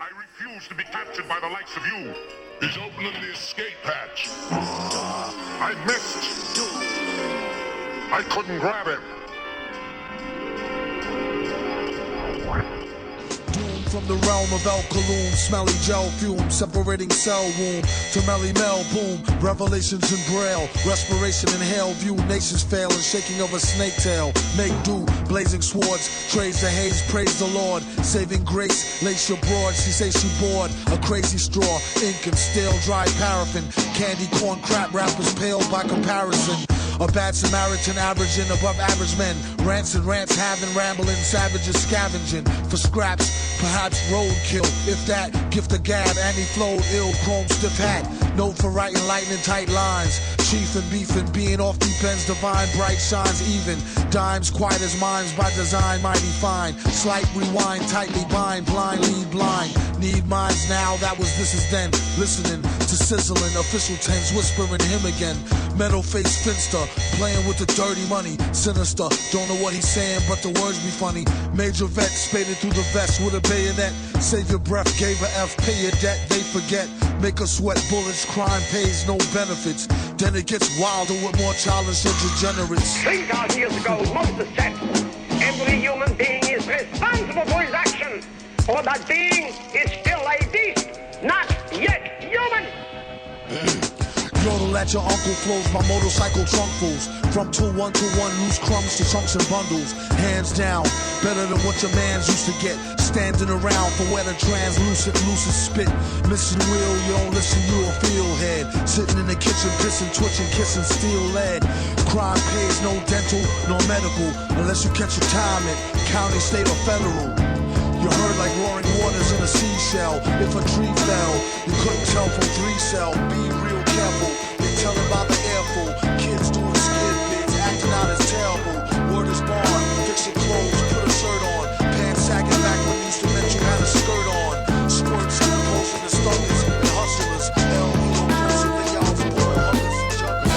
I refuse to be captured by the likes of you. He's opening the escape hatch. I missed. I couldn't grab him. From the realm of alkaloon, smelly gel fume, separating cell womb to melly mel boom, revelations in braille, respiration in hell view, nations fail and shaking of a snake tail, make do, blazing swords, trades the haze, praise the Lord, saving grace, lace your broad, she say she bored, a crazy straw, ink and stale, dry paraffin, candy corn crap, rappers pale by comparison. A bad Samaritan averaging above average men. Rants and rants having rambling savages scavenging for scraps, perhaps roadkill. If that, gift a gab, and he flowed ill, chrome stiff hat. Note for writing lightning tight lines. Chief and beefing, being off deep ends, divine, bright shines even. Dimes quiet as minds by design, mighty fine. Slight rewind, tightly bind, blind lead blind. Need minds now, that was this is then. Listening to sizzling, official tens whispering him again. Metal face finster, playing with the dirty money. Sinister, don't know what he's saying, but the words be funny. Major vet, spaded through the vest with a bayonet. Save your breath, gave a F, pay your debt, they forget. Make us sweat bullets, crime pays no benefits. Then it gets wilder with more childish and degenerates. 3,000 years ago, Moses said, every human being is responsible for his action, for that being is still a beast, not yet human. Yodel at your uncle flows, my motorcycle trunk fools. From 2-1 to 1, loose crumbs to chunks and bundles. Hands down, better than what your mans used to get. Standing around for where the translucent, lucid spit. Missing real, you don't listen, you'll feel head. Sitting in the kitchen, pissing, twitching, kissing steel lead. Crime pays no dental, no medical, unless you catch your time at county, state, or federal. You heard like roaring waters in a seashell. If a tree fell, you couldn't tell from 3-cell. Be real careful, they tell about the airful. Kids doing skid bids, acting out as terrible. Word is born, fix your clothes, put a shirt on. Pants sagging back when you used to meant you had a skirt on. Squirts, close to the stomachs and hustlers. Hell, we don't close it, they y'all for poor hunters and jugglers.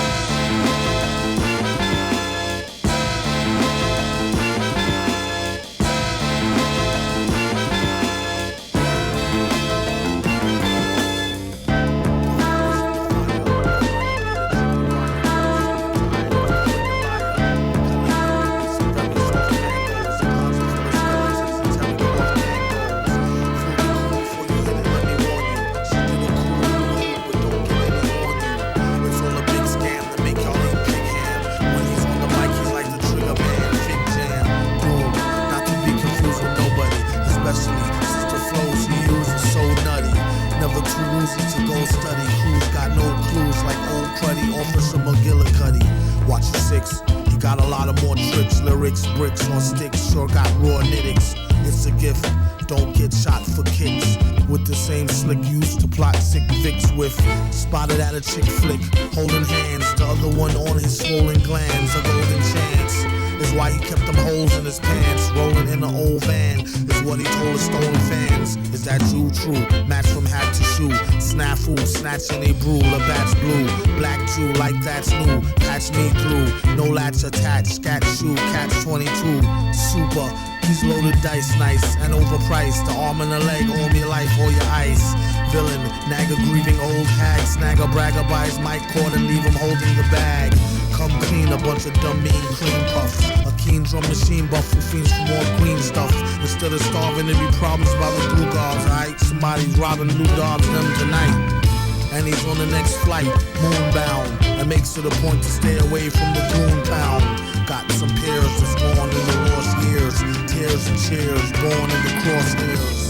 Bricks on sticks, sure got raw knittings. It's a gift, don't get shot for kicks. With the same slick used to plot sick Vicks with. Spotted at a chick flick, holding hands. The other one on his swollen glands. A golden chance is why he kept them holes in his pants. Rolling in an old van is what he told his stolen fans. Is that you true? Match from hat to shoe. Snafu, snatching a brew. Labatt's blue. Black Jew like that's new. Patch me through. No latch attached. Scat shoe. Catch 22. Super. These loaded dice, nice and overpriced. The arm and the leg, all your life, all your ice. Villain, nag a grieving old hag. Snag a bragger by his mic cord and leave him holding the bag. Come clean, a bunch of dumb mean cream puffs. A keen drum machine buff who fiends for more green stuff. Instead of starving, there be problems by the blue guards, alright? Somebody's robbing blue dogs them tonight. And he's on the next flight, moonbound. And makes it a point to stay away from the goon pound. Got some peers that's gone in the lost years. Tears and cheers, born in the crosshairs.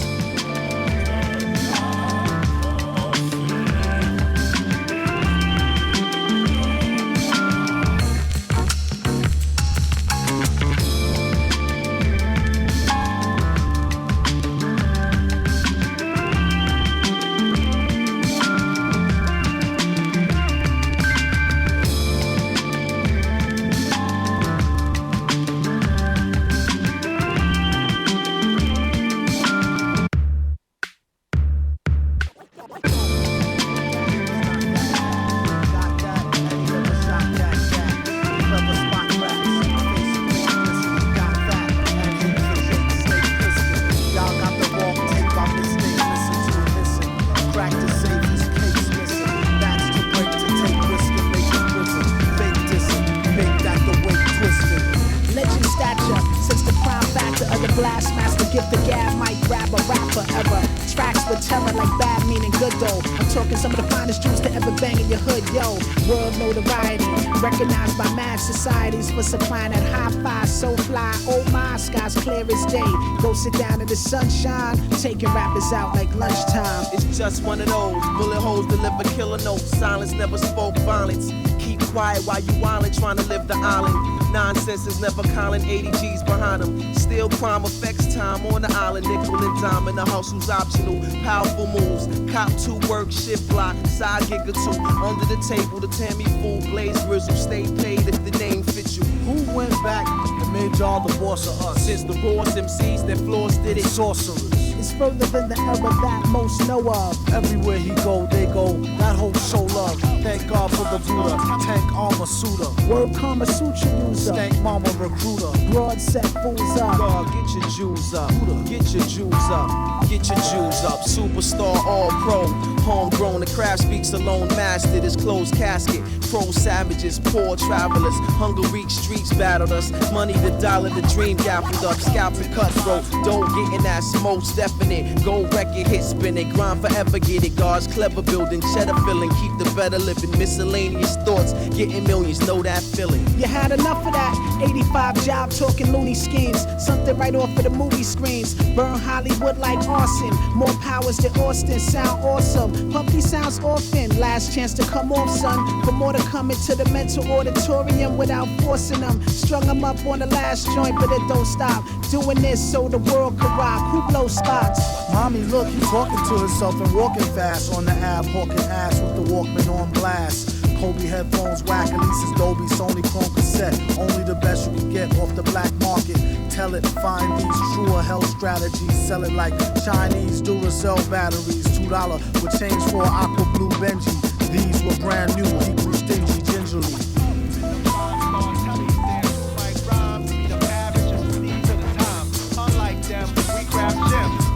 Skip the gab, might grab a rap forever. Tracks with terror like bad meaning good though. I'm talking some of the finest Jews to ever bang in your hood, yo. World notoriety, recognized by mad societies for supplying that hi-fi, so fly. Oh my, sky's clear as day. Go sit down in the sunshine, taking rappers out like lunchtime. It's just one of those bullet holes deliver killer notes. Silence never spoke violence. Keep quiet while you wildin', trying to live the island. Nonsense is never calling, 80 G's behind them. Still prime effects time on the island. Nickel and dime in the hustle's optional. Powerful moves, cop 2 work, shift block, side gig or 2. Under the table, the Tammy fool, blaze grizzle. Stay paid if the name fits you. Who went back and made y'all the boss of us? Since the rawest MCs that floors did it. Sorcerers. It's further than the era that most know of. Everywhere he go, they go. That whole show love. Thank God for the Buddha. Tank armor suitor. Word Karma Sutra user. Stank mama recruiter. Broad set fools up. God, get your Jews up. Get your Jews up. Get your Jews up. Superstar, all pro. Homegrown, the craft speaks alone. Mastered his closed casket. Pro savages, poor travelers. Hunger reach streets battled us. Money the dollar, the dream gappled up. Scalping cutthroat. Don't get in that most definite. Go record hit spinning. Grind forever, get it. God's clever building. Cheddar filling. Keep the better living. Miscellaneous thoughts. Getting millions. Know that feeling. You had enough of that 85 job talking loony schemes. Something right off of the movie screens. Burn Hollywood like arson. More powers than Austin. Sound awesome. Pump these sounds often. Last chance to come off, son. For more to come into the mental auditorium without forcing them. Strung them up on the last joint, but it don't stop. Doing this so the world can rock. Who blows spots? Mommy, look, he's talking to himself and walking fast on the Ave, hawking ass with the Walkman on blast. Kobe headphones, whack, Elise's Dolby, Sony Chrome cassette. Only the best you can get off the black market. Tell it, find these truer health strategies. Sell it like Chinese Duracell batteries. $2 with change for aqua blue Benji. These were brand new, he grew stingy gingerly.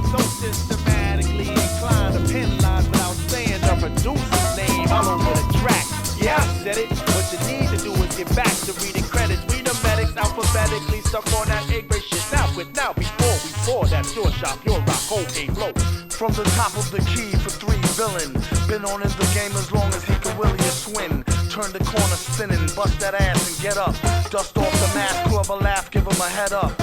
So systematically inclined to pen lines without saying the producer's name all over the track. Yeah, I said it. What you need to do is get back to reading credits. We the medics alphabetically stuck on that A-grade shit. Now, before we pour that short shop, your rock, okay, flow. From the top of the key for 3 villain. Been on in the game as long as he can willy a swing. Turn the corner spinning, bust that ass and get up. Dust off the mask, club a laugh, give him a head up.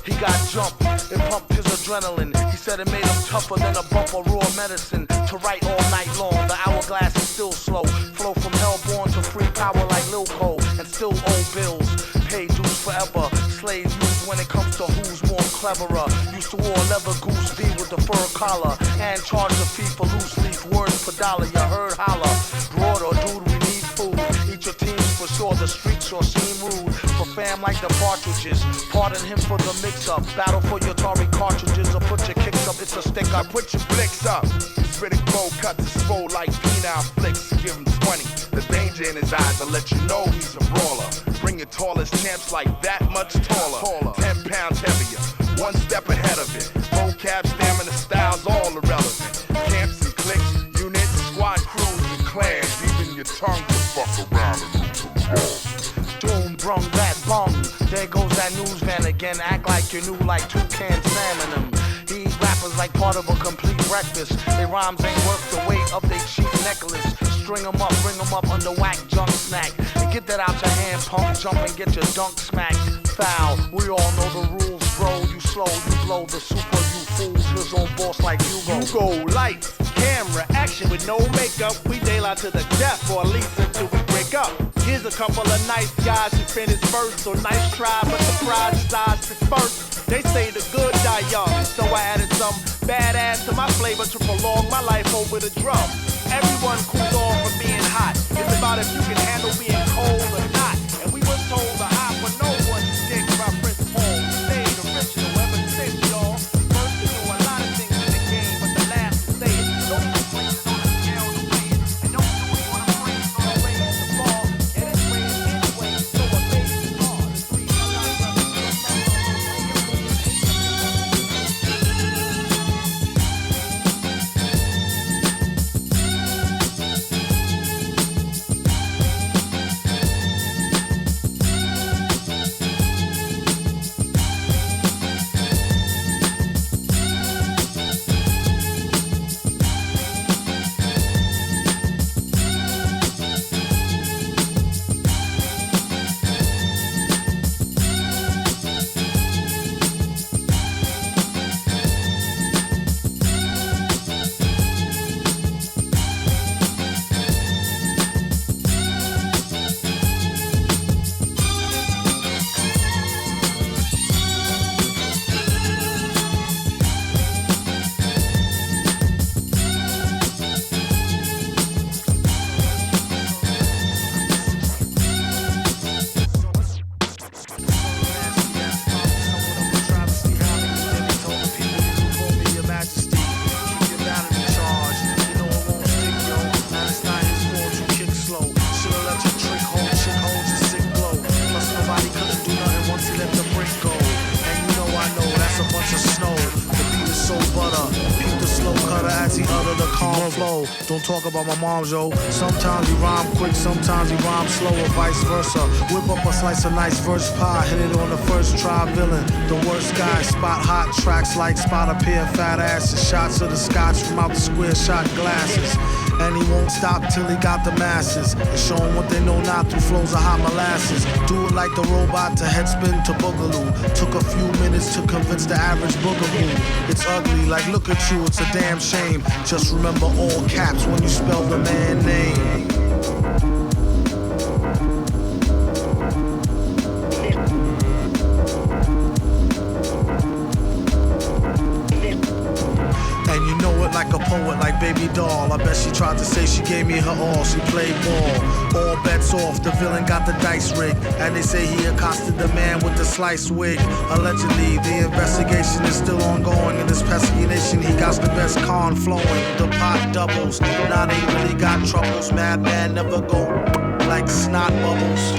He got jumped, it pumped his adrenaline. He said it made him tougher than a bump of raw medicine. To write all night long, the hourglass is still slow. Flow from hellborn to free power like Lil Cole. And still owe bills, pay dues forever. Slave use when it comes to who's more cleverer. Used to wear leather goose V with the fur collar. And charge a fee for loose leaf words per dollar. You heard holler, broader dude, we need food. Eat your teams for sure, the streets sure seem rude. For fam like the partridges, pardon him for the mix-up. Battle for your Atari cartridges or put your kicks up, it's a stick up. Put your blicks up. Spitting cold cuts his fold like penile flicks. Give him 20. The danger in his eyes will let you know he's a brawler. Bring your tallest champs like that much taller. 10 pounds heavier, one step ahead of it. Vocab, stamina, styles, all irrelevant. Camps and cliques, units, squad crews and clans. Even your tongue will fuck around and root to wrong. Doom brung that bum. There goes that news van again. Act like you knew like toucan salmon them. He eat rappers like part of a complete breakfast. Their rhymes ain't worth the weight of their cheap necklace. String them up, bring them up under whack junk snack. And get that out your hand, pump, jump and get your dunk smacked. Foul, we all know the rules, bro. You slow, you blow the super, you fools. His own boss like Hugo. You go lights, camera, action with no makeup. We daylight to the death, or at least until we break up. Here's a couple of nice guys who finished first. So nice try, but surprise his eyes fit first. They say the good die young, so I added some badass to my flavor to prolong my life over the drum. Everyone cools off from being hot. It's about if you can handle being cold or not. And we were told the hot for no one dick by Prince Paul. Stayed original ever since, y'all. First to do a lot of things in the game, but the last to say it. Don't put places on a scale to weigh it. And don't do it on a phrase or a raise the bar. And it's raised anyway, so a base is hard. The 3 lines, he utter the calm flow. Don't talk about my mom's, yo. Sometimes he rhyme quick, sometimes he rhyme slow, or vice versa. Whip up a slice of nice verse pie, hit it on the first try, villain. The worst guy, spot hot tracks like spot a pair of fat asses. Shots of the scotch from out the square shot glasses. And he won't stop till he got the masses. And show them what they know not through flows of hot molasses. Do it like the robot to headspin to boogaloo. Took a few minutes to convince the average boogaboo. It's ugly, like look at you, it's a damn shame. Just remember all caps when you spell the man name. Like a poet, like baby doll. I bet she tried to say she gave me her all. She played ball. All bets off. The villain got the dice rigged. And they say he accosted the man with the sliced wig. Allegedly, the investigation is still ongoing. In this pesky nation, he got the best con flowing. The pot doubles. Now they really got troubles. Madman never go like snot bubbles.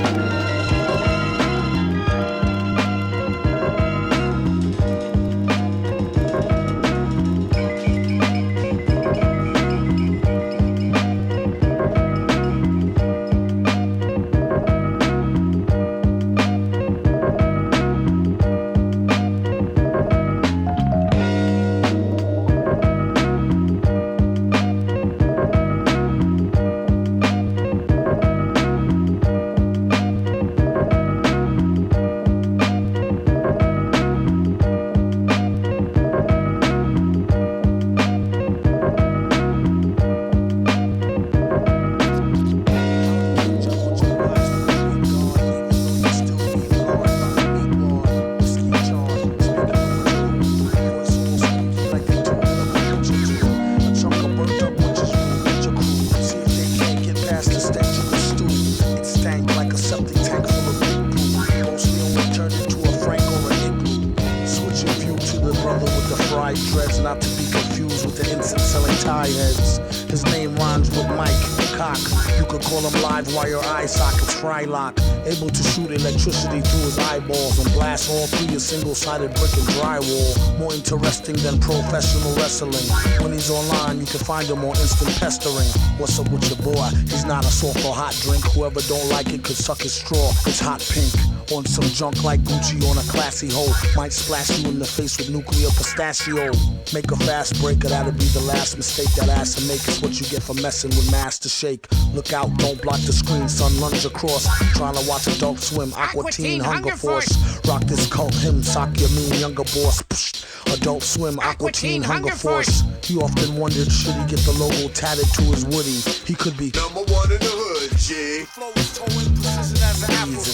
Able to shoot electricity through his eyeballs and blast all through your single-sided brick and drywall. More interesting than professional wrestling. When he's online, you can find him on instant pestering. What's up with your boy? He's not a soft or hot drink. Whoever don't like it could suck his straw. It's hot pink. On some junk like Gucci on a classy hoe. Might splash you in the face with nuclear pistachio. Make a fast breaker, that'll be the last mistake that ass to make. Is what you get for messing with Master Shake. Look out, don't block the screen, son, lunge across. Trying to watch Adult Swim, Aqua Teen, Hunger Force. Rock this cult hymn, sock your mean younger boss. Psh, Adult Swim, Aqua Teen, Hunger Force. He often wondered, should he get the logo tatted to his woody? He could be number one in the hood, G. Flow is towing precision as an afro.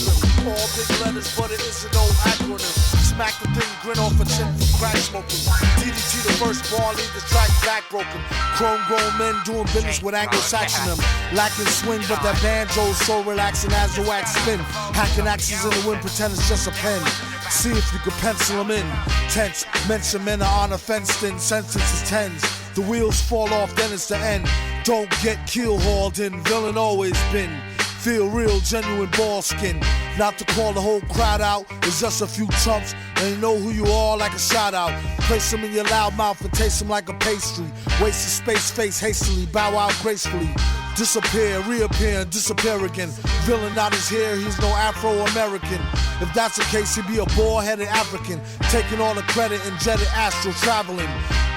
All big letters, but it isn't no acronym. Smack the thing, grin off a chin for crack smoking. DDT the first bar, leave the track back broken. Chrome grown men doing business with Anglo-Saxon. Lacking swing, but that banjo's so relaxing as the wax spin. Hacking axes in the wind, pretend it's just a pen. See if you can pencil them in. Tense, mention men are on a fenced in. Sentences tens. The wheels fall off, then it's the end. Don't get keel hauled in. Villain always been. Feel real, genuine ball skin. Not to call the whole crowd out, it's just a few chumps, and you know who you are like a shout out. Place them in your loud mouth and taste them like a pastry. Waste of space, face hastily, bow out gracefully. Disappear, reappear, and disappear again. Villain not his hair, he's no Afro-American. If that's the case, he'd be a bald-headed African, taking all the credit and jetted astral traveling.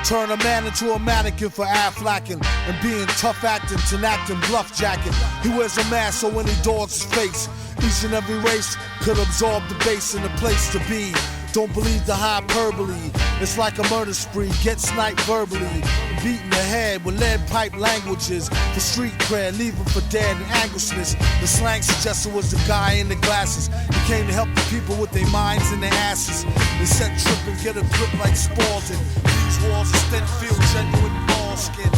Turn a man into a mannequin for Afflacking and being tough acting, tenacting, bluff jacking. He wears a mask so when he daubs his face, each and every race could absorb the base and the place to be. Don't believe the hyperbole, it's like a murder spree. Get sniped verbally, beaten the head with lead pipe languages. For street cred, leave him for dead and anguishness. The slang suggested was the guy in the glasses. He came to help the people with their minds and their asses. They set trip and get a grip like Spalding. These walls instead feel genuine ball skin.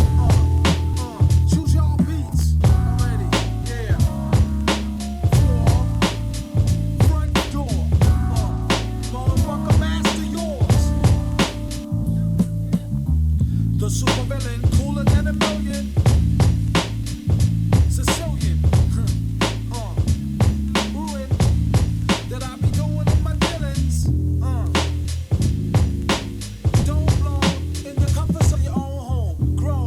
Choose y'all beats. Already, yeah. Floor, front door. Motherfucker, master yours. The supervillain, cooler than a million. Sicilian. Ruin that I be doing with my villains. Don't blow in the comforts of your own home. Grow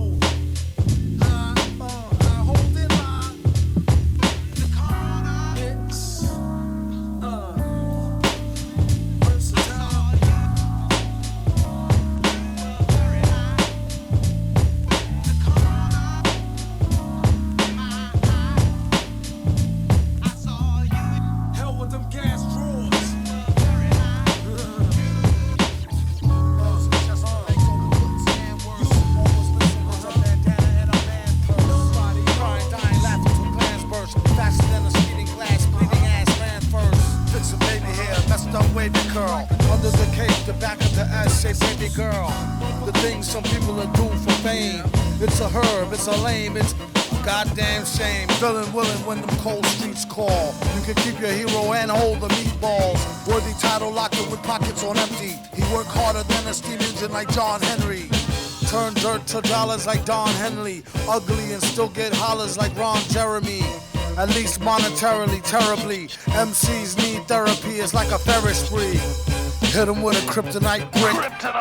things some people are do for fame. It's a herb, it's a lame, it's goddamn shame. Villain willing when them cold streets call. You can keep your hero and hold the meatballs. Worthy title locker with pockets on empty. He work harder than a steam engine like John Henry. Turn dirt to dollars like Don Henley. Ugly and still get hollers like Ron Jeremy. At least monetarily, terribly. MCs need therapy, it's like a Ferris spree. Hit him with a kryptonite brick.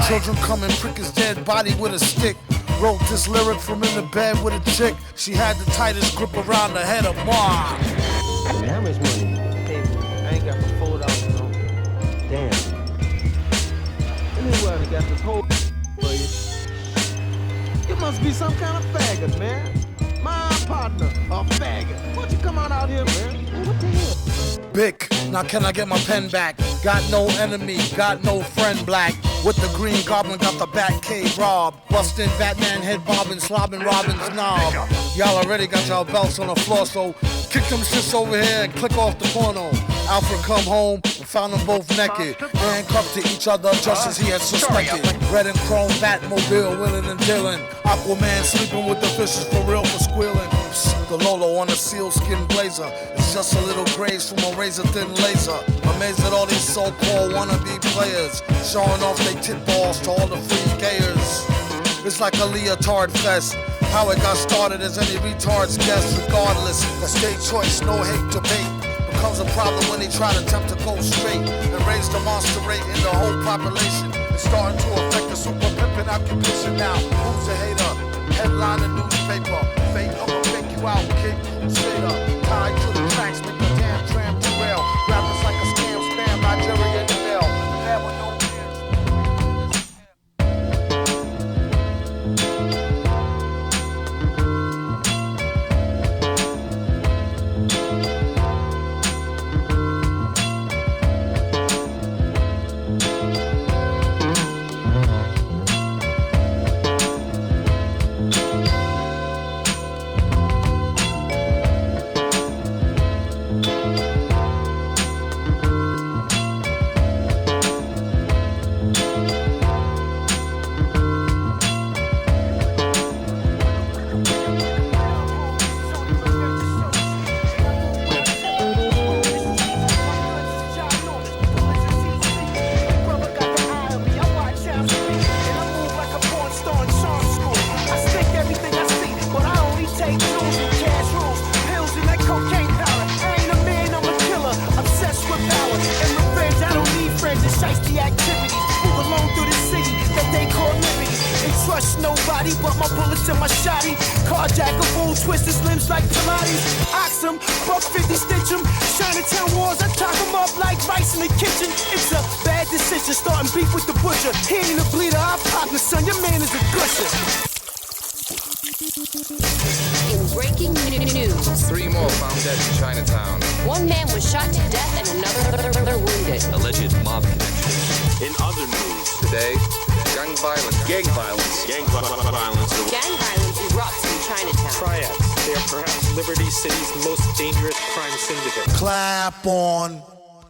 Children come and prick his dead body with a stick. Wrote this lyric from in the bed with a chick. She had the tightest grip around the head of Ma. Hey, how much money? Hey, I ain't got the $4, no. Damn. Anyway, I got this whole for you. You must be some kind of faggot, man. My partner, a faggot. Why don't you come on out here, man? What the hell? Bic, now can I get my pen back? Got no enemy, got no friend black. With the green goblin, got the bat cave robbed. Bustin' Batman head bobbing, slobbing Robin's knob. Y'all already got y'all belts on the floor, so kick them shits over here and click off the porno. Alfred come home and found them both naked, handcuffed to each other just as he had suspected. Red and chrome Batmobile, willing and dealing. Aquaman sleeping with the fishes for real for squealing. The Lolo on a sealskin blazer. It's just a little graze from a razor-thin laser. Amazed at all these so-called wannabe players showing off their tit balls to all the free gayers. It's like a leotard fest. How it got started as any retard's guess. Regardless, the state choice, no hate debate becomes a problem when they try to attempt to go straight and raise the monster rate in the whole population. It's starting to affect the super pimpin' occupation now. Who's a hater? Headline the newspaper. Fake up or fake you out, kid. Crusader. Tied to the tracks, make the damn tram derail. Rappers like a scam, spam, Nigeria in the mail. Have with no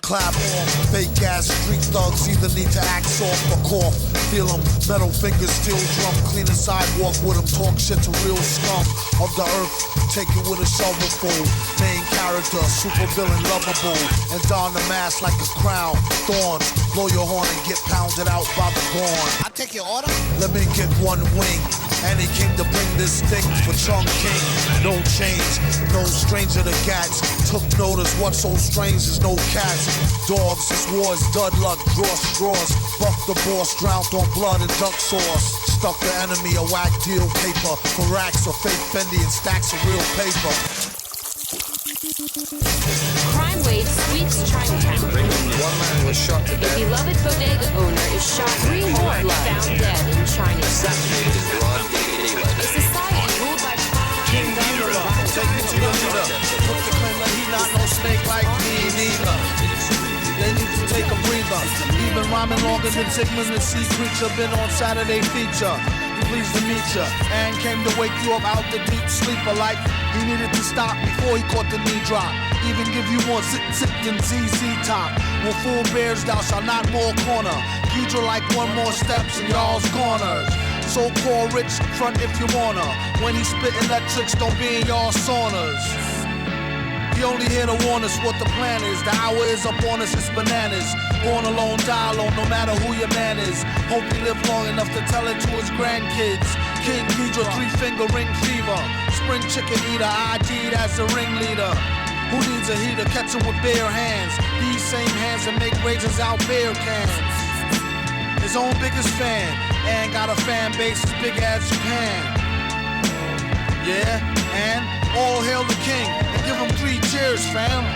clap on. Fake ass street thugs either need to act soft or cough. Feel them, metal fingers, steel drum. Clean the sidewalk with them, talk shit to real scum of the earth. Take it with a shovelful. Main character, super villain, lovable. And don the mask like a crown. Thorns, blow your horn and get pounded out by the horn. I take your order? Let me get one wing. And he came to bring this thing for Chung King. No change, no stranger to gats. Took notice, what's so strange is no cats. Dogs, this war's dud luck, draw straws. Buck the boss, drowned on blood and duck sauce. Stuck the enemy a whack deal paper. For racks or fake Fendi and stacks of real paper. Crime wave sweeps Chinatown. One man was shot to A death. beloved bodega owner is shot. 3 more found dead in China. Assassinated in broad daylight. A society ruled by King Geedorah, take me to the leader. Put the claim that he not no snake like me neither. They need to take a breather. Even rhyming longer than Sigmund the Sea Creature. Been on Saturday feature. Pleased to meet ya. And came to wake you up out the deep sleeper like he needed to stop before he caught the knee drop. Even give you more zip than ZZ Top. When full bears thou shalt not more corner. Geedorah like one more steps in y'all's corners. So-called rich, front if you wanna. When he spit electrics, don't be in y'all saunas. He only here to warn us what the plan is. The hour is up on us, it's bananas. Born alone, die alone, no matter who your man is. Hope he live long enough to tell it to his grandkids. King Geedorah, 3-finger ring fever. Spring chicken eater, ID'd as the ringleader. Who needs a heater? Catch him with bare hands. These same hands that make razors out beer cans. His own biggest fan, and got a fan base as big as Japan. Yeah, and all hail the king, and give him 3 cheers, fam.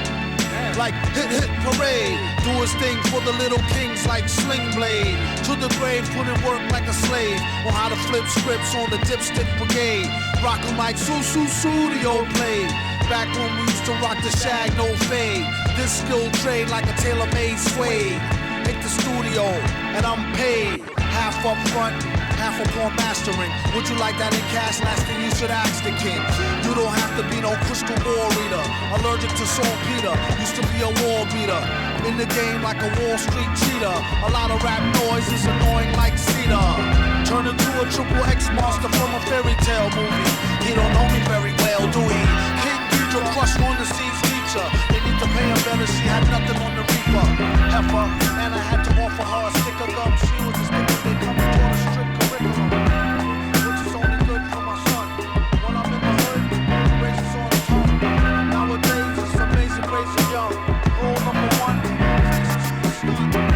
Like hit, hit, parade. Do his thing for the little kings like Sling Blade. To the grave, put in work like a slave. On how to flip scripts on the dipstick brigade. Rock him like the old play. Back when we used to rock the shag, no fade. This skill trade like a tailor-made suede. Hit the studio, and I'm paid. Half up front, half upon mastering. Would you like that in cash? Last thing you should ask the king. You don't have to be no crystal ball reader. Allergic to saltpeter, used to be a wall beater. In the game like a Wall Street cheater. A lot of rap noise is annoying like cedar. Turn into a triple X monster from a fairy tale movie. He don't know me very well, do he? King Geedorah crushed on the scenes feature. They need to pay her better, she had nothing on the reaper. Heifer, and I had to offer her a stick of gum. She was a sticker, they come and taught a strict curriculum. Which is only good for my son. When I'm in the hood, races on the tongue. Nowadays, it's amazing raising young. Rule number 1, faces who stun.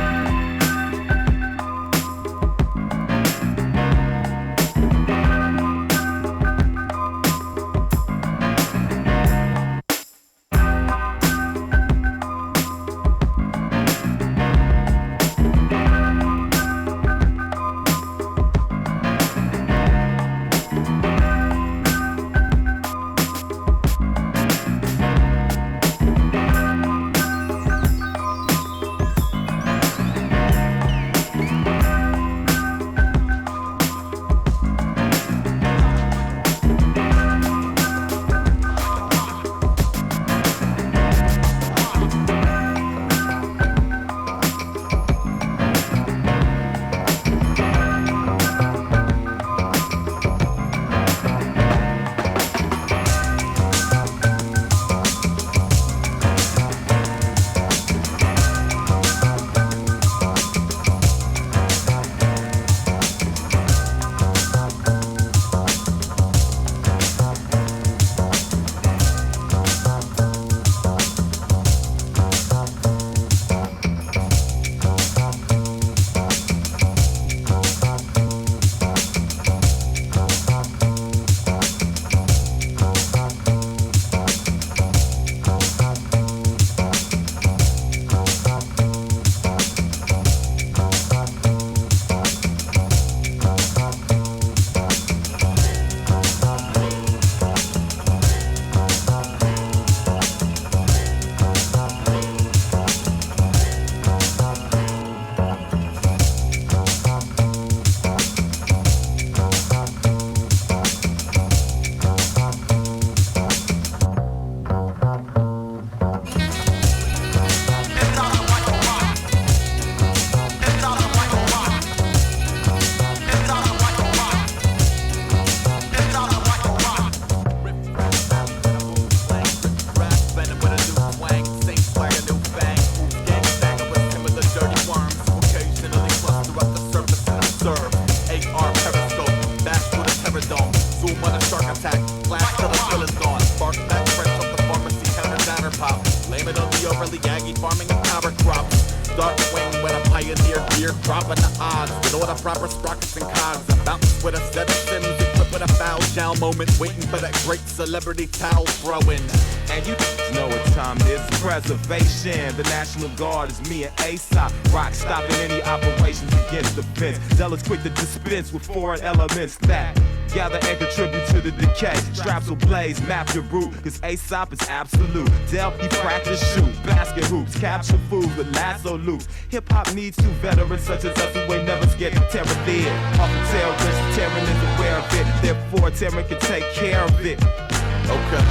Celebrity towel throwing. And you know what time it is. Preservation. The National Guard is me and ASOP. Rock stopping any operations against the fence. Zealous quick to dispense with foreign elements that gather and contribute to the decay. Straps will blaze, map your route, cause ASOP is absolute. Del, he practice shoot, basket hoops, capture food with lasso loops. Hip-hop needs 2 veterans such as us who ain't never scared to tear it dead. Off the terrorist, terroring is aware of it. Therefore, terroring can take care of it. Okay.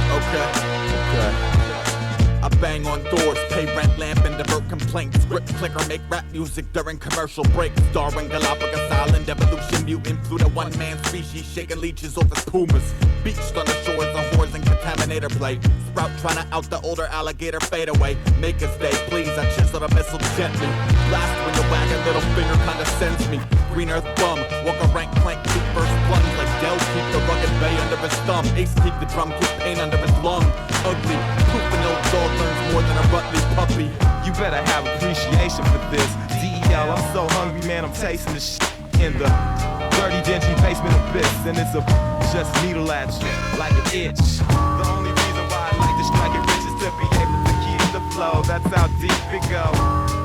I bang on doors, pay rent, lamp, and divert complaints. Grip clicker, make rap music during commercial breaks. Darwin, Galapagos Island, evolution, mutant, Pluto, one-man species, shaking leeches over pumas. Beached on the shores of whores and contaminator play. Sprout trying to out the older alligator fade away. Make us stay, please, I chisel the missile gently. Last when the wagon, little finger kinda sends me. Green earth bum, walk a rank plank, feet first plunge like Dell, keep the rugged bay under his thumb. Ace keep the drum, keep pain under his lung. Ugly, pooping old dog learns more than a Rutley puppy. You better have appreciation for this. DEL, I'm so hungry, man, I'm tasting the shit in the dirty, dingy basement abyss. And it's a just needle at you like an itch. The only reason why I like to strike it rich is to be able to keep the flow. That's how deep it goes.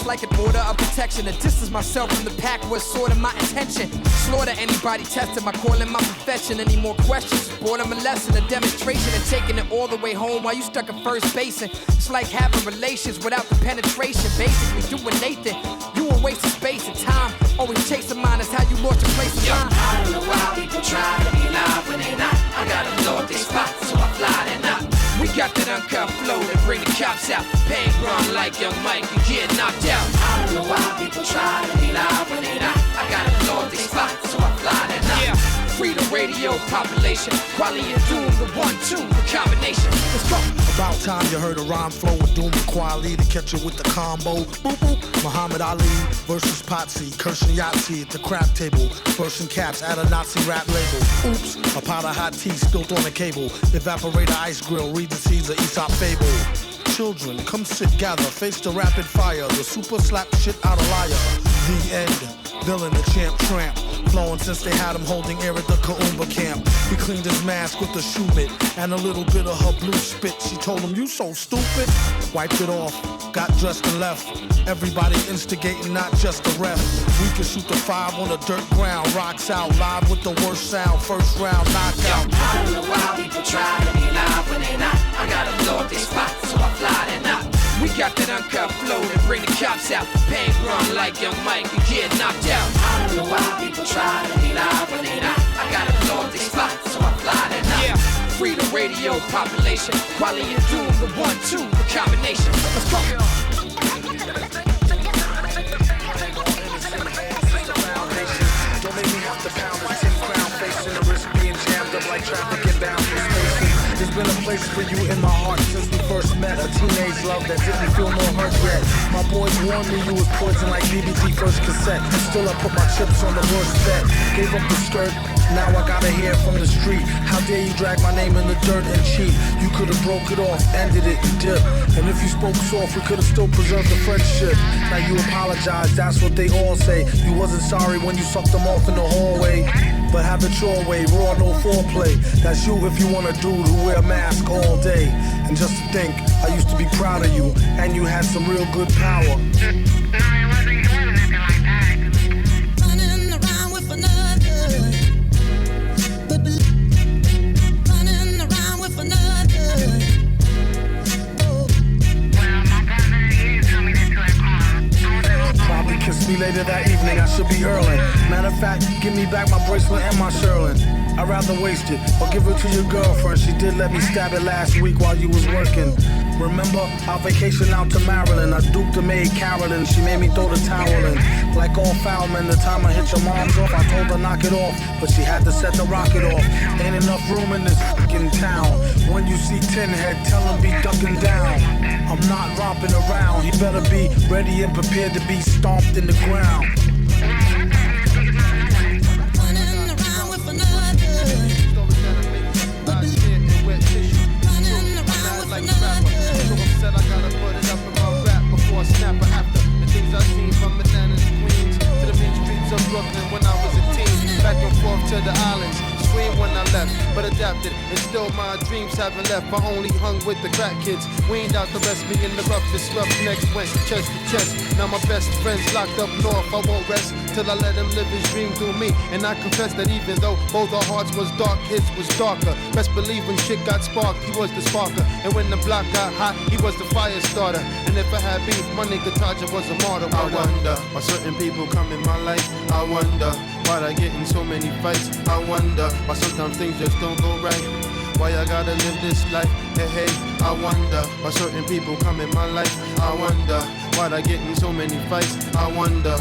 Like an order of protection, and distance myself from the pack was sort of my intention. Slaughter anybody testing my calling my profession. Any more questions? Boredom a lesson, a demonstration, and taking it all the way home while you stuck at first base. And it's like having relations without the penetration. Basically doing Nathan, you a waste of space and time. Always chasing mine is how you lost your place in line. I don't know why people try to be live when they not. I gotta blow up their spot, so I fly that not. We got that uncut flow to bring the cops out. Pain run like young Mike and get knocked out. I don't know why people try to be live when they not. I gotta blow up their spot, so I fly that not. Yeah, freedom radio population. Quali and Doom, the 1-2, the combination. Let's go. About time you heard a rhyme flow with Doom and Quali to catch you with the combo. Boop boop. Muhammad Ali versus Potsy, cursing Yahtzee at the crap table. Bursting caps at a Nazi rap label. Oops, a pot of hot tea spilt on the cable. Evaporator ice grill, read the seeds of Aesop fable. Children, come sit, gather, face the rapid fire. The super slap shit out of liar. The end. Villain, the champ tramp. Flowing since they had him holding air at the Kaumba camp. He cleaned his mask with a shoe mitt and a little bit of her blue spit. She told him, you so stupid. Wiped it off, got dressed and left. Everybody instigating, not just the ref. We can shoot the 5 on the dirt ground. Rocks out, live with the worst sound. First round, knockout. I don't know why people try to be live when they not. I gotta blow up their spot, so I fly that not. We got that uncut flow to bring the cops out. Pain run like young Mike and get knocked out. I don't know why people try to be live when they not. I gotta blow up their spot, so I fly that not. Yeah, freedom radio population. Quali and Doom, the 1-2, the combination. Let's go. Don't make me have to pound a 10 crown facing the risk being jammed up like traffic inbound from spaces. There's been a place for you in my heart since we first met. A teenage love that didn't feel no hurt yet. My boys warned me you was poison like BBT first cassette. Still I put my chips on the worst bet. Gave up the skirt, now I gotta hear from the street. How dare you drag my name in the dirt and cheat? You could've broke it off, ended it and dipped. And if you spoke soft, we could've still preserved the friendship. Now you apologize, that's what they all say. You wasn't sorry when you sucked them off in the hallway. But have it your way, raw, no foreplay. That's you if you want a dude who wear a mask all day. And just to think, I used to be proud of you, and you had some real good power. Well, my Later that evening, I should be earling. Matter of fact, give me back my bracelet and my shearling. I'd rather waste it or give it to your girlfriend. She did let me stab it last week while you was working. Remember our vacation out to Maryland? I duped the maid Carolyn. She made me throw the towel in. Like all foul men, the time I hit your mom's off, I told her knock it off, but she had to set the rocket off. Ain't enough room in this fucking town. When you see Tin Head, tell him be ducking down. I'm not romping around. He better be ready and prepared to be stomped in the ground. Snapper after the things I seen from Atlanta to Queens to the mean streets of Brooklyn when I was a teen. Back and forth to the islands. Screamed when I left, but adapted. And still my dreams haven't left. I only hung with the crack kids. Weaned out the rest, me in the roughest rough necks went chest to chest. Now my best friend's locked up north. I won't rest till I let him live his dream through me. And I confess that even though both our hearts was dark, his was darker. Best believe when shit got sparked, he was the sparker. And when the block got hot, he was the fire starter. And if I had beef, my nigga Taja was a martyr. I wonder why certain people come in my life. I wonder why I get in so many fights. I wonder why sometimes things just don't go right. Why I gotta live this life? Hey, hey, I wonder why certain people come in my life. I wonder why I get in so many fights. I wonder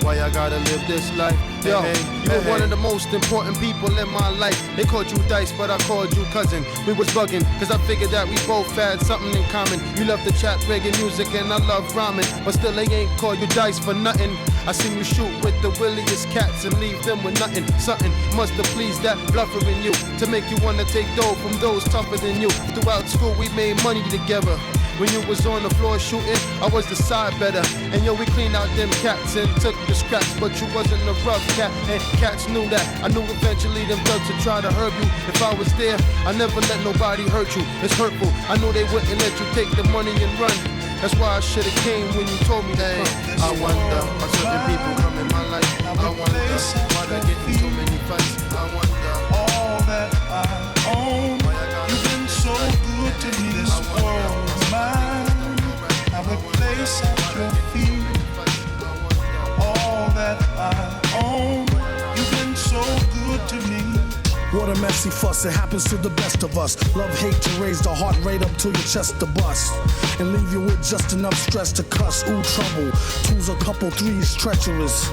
why I gotta live this life. Yo, you were one of the most important people in my life. They called you Dice, but I called you cousin. We was bugging, cause I figured that we both had something in common. You love to chat reggae music and I love rhyming, but still they ain't called you Dice for nothing. I seen you shoot with the williest cats and leave them with nothing. Something must have pleased that bluffer in you to make you wanna take dough from those tougher than you. Throughout school we made money together. When you was on the floor shooting, I was the side better. And yo, we cleaned out them cats and took the scraps, but you wasn't a rough cat, and cats knew that. I knew eventually them thugs would try to hurt you. If I was there, I never let nobody hurt you. It's hurtful. I knew they wouldn't let you take the money and run. That's why I should've came when you told me that. I wonder why certain people come in my life. I wonder why they get in so many fights. I wonder all that I own. You've been so good to me. This world's mine. I would place at your feet. All that I own. You've been so good to me. What a messy fuss, it happens to the best of us. Love, hate to raise the heart rate up to your chest to bust. And leave you with just enough stress to cuss. Ooh, trouble. Two's a couple, three's treacherous.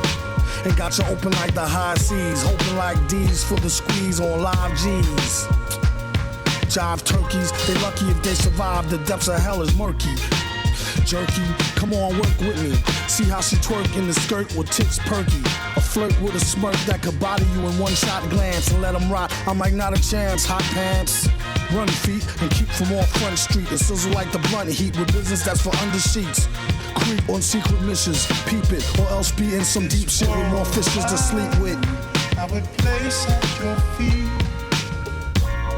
And got you open like the high seas. Hoping like D's for the squeeze on live G's. Jive turkeys, they lucky if they survive. The depths of hell is murky. Jerky, come on, work with me. See how she twerk in the skirt with tits perky. A flirt with a smirk that could body you in one shot glance and let them rot. I'm like, not a chance, hot pants. Run feet and keep from off Front Street. And sizzle like the blunt heat with business that's for under sheets. Creep on secret missions, peep it, or else be in some deep shit with more fishes to sleep with. I would place at your feet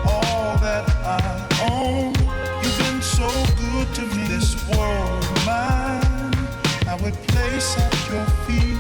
all that I own. You've been so good to me. This world mine. I would place at your feet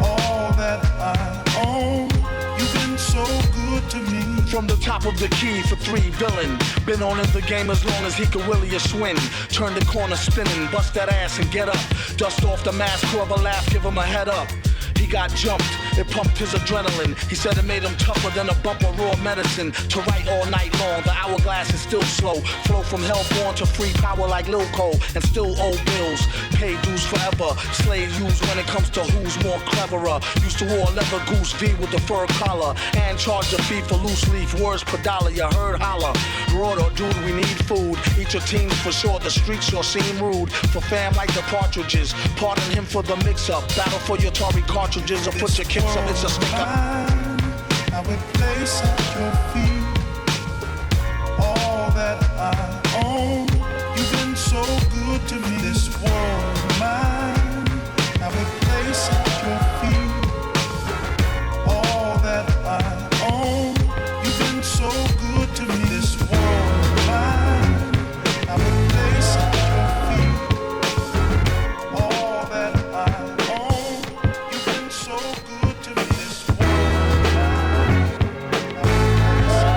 all that I own. You've been so good to me. From the top of the key for 3 villain. Been on in the game as long as he could really a swing. Turn the corner spinning, bust that ass and get up. Dust off the mask, curve a laugh, give him a head up. He got jumped, it pumped his adrenaline. He said it made him tougher than a bump of raw medicine. To write all night long, the hourglass is still slow. Flow from hellborn to free power like Lil Cole. And still owe bills, pay dues forever. Slave used when it comes to who's more cleverer. Used to wear leather goose V with the fur collar. And charge a fee for loose leaf, words per dollar, you heard holler. Broader, dude, we need food. Eat your team for sure, the streets sure seem rude. For fam like the partridges, pardon him for the mix-up. Battle for your Tory cartridges or put your kicks up, it's a stick up. I would place at your feet all that I own. You've been so good to me. This world mine. I would place at your feet all that I own. You've been so good to me. This world mine. I would place at your feet all that I own. You've been so good to me. This world mine. I would place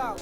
Yo,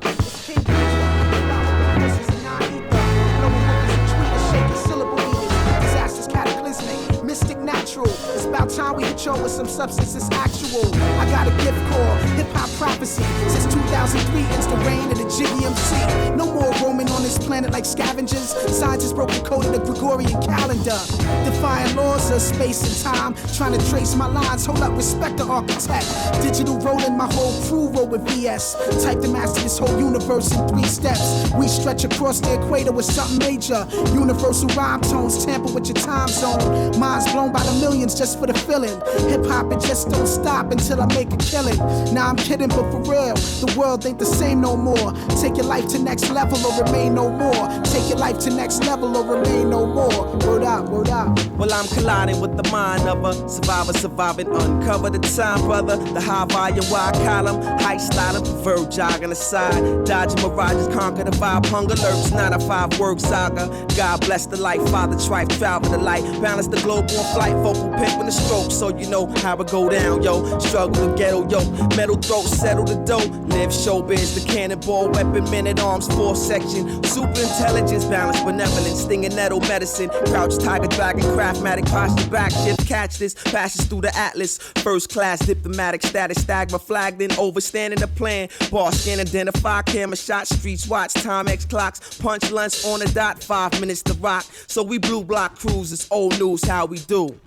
it's King Geedorah. This is non-ether. Blowing hookers and tweeters, shaking syllable eaters. Disasters cataclysmic, mystic natural. It's about time we hit y'all with some substance that's actual. I got a gift called hip-hop prophecy. Since 2003, it's the reign of the Jiggy MC. No more roaming on this planet like scavengers. Scientists broke the code of the Gregorian calendar. Defying laws of space and time. Trying to trace my lines. Hold up, respect the architect. Digital rolling, my whole crew roll with VS. Type to master this whole universe in 3 steps. We stretch across the equator with something major. Universal rhyme tones tamper with your time zone. Minds blown by the millions just for the feeling. Hip hop, it just don't stop until I make a killing. Nah, I'm kidding, but for real, the world ain't the same no more. Take your life to next level or remain no more. Take your life to next level or remain no more. Word up, word up. Well, I'm colliding with the mind of a survivor, surviving, uncover the time, brother. The high volume, wide column, high styling, preferred jogging aside. Dodging mirages, conquer the vibe, hunger lurks, 9 to 5 work saga. God bless the life, father, trife, travel the light. Balance the globe on flight, vocal pimping the stroke, so you know how it go down, yo. Struggle to ghetto, yo. Metal throat, settle the dough. Live showbiz, the cannonball, weapon, men at arms, 4 section. Super intelligence, balance, benevolence, stinging nettle medicine. Crouch, tiger, dragon, craftmatic, posture, back shift, catch this, passes through the atlas. First class, diplomatic status, stagma, flagged in, overstanding the plan. Bar scan, identify, camera shot, streets watch, time X clocks, punch lunch on the dot, 5 minutes to rock. So we blue block cruises, old news, how we do.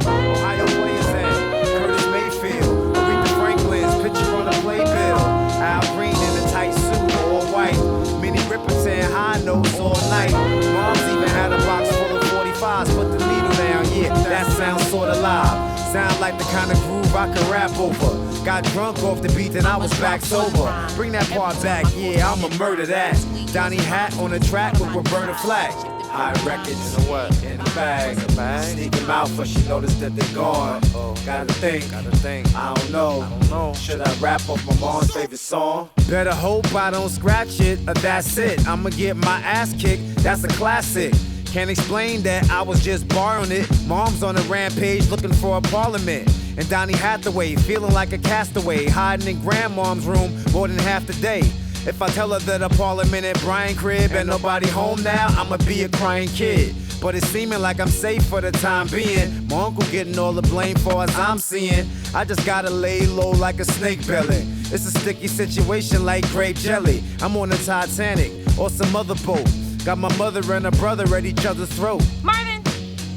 Ohio players at Curtis Mayfield, Aretha Franklin's picture on a playbill. Al Green in a tight suit, all white. Minnie Riperton, high notes all night. Mom's even had a box full of 45s. Put the needle down, yeah, that sounds sorta live. Sound like the kind of groove I could rap over. Got drunk off the beat, then I was back sober. Bring that part back, yeah, I'ma murder that. Donnie Hat on the track with Roberta Flack. High records in the what? In the bag. Sneak them out, but she noticed that they're gone. Gotta think. I don't know. Should I rap off my mom's favorite song? Better hope I don't scratch it, or that's it. I'ma get my ass kicked, that's a classic. Can't explain that, I was just borrowing it. Mom's on a rampage looking for a parliament. And Donnie Hathaway feeling like a castaway, hiding in grandmom's room more than half the day. If I tell her that a parliament at Brian crib and nobody home now, I'ma be a crying kid. But it's seeming like I'm safe for the time being. My uncle getting all the blame for as I'm seeing. I just gotta lay low like a snake belly. It's a sticky situation like grape jelly. I'm on the Titanic or some other boat. Got my mother and her brother at each other's throat. Marvin!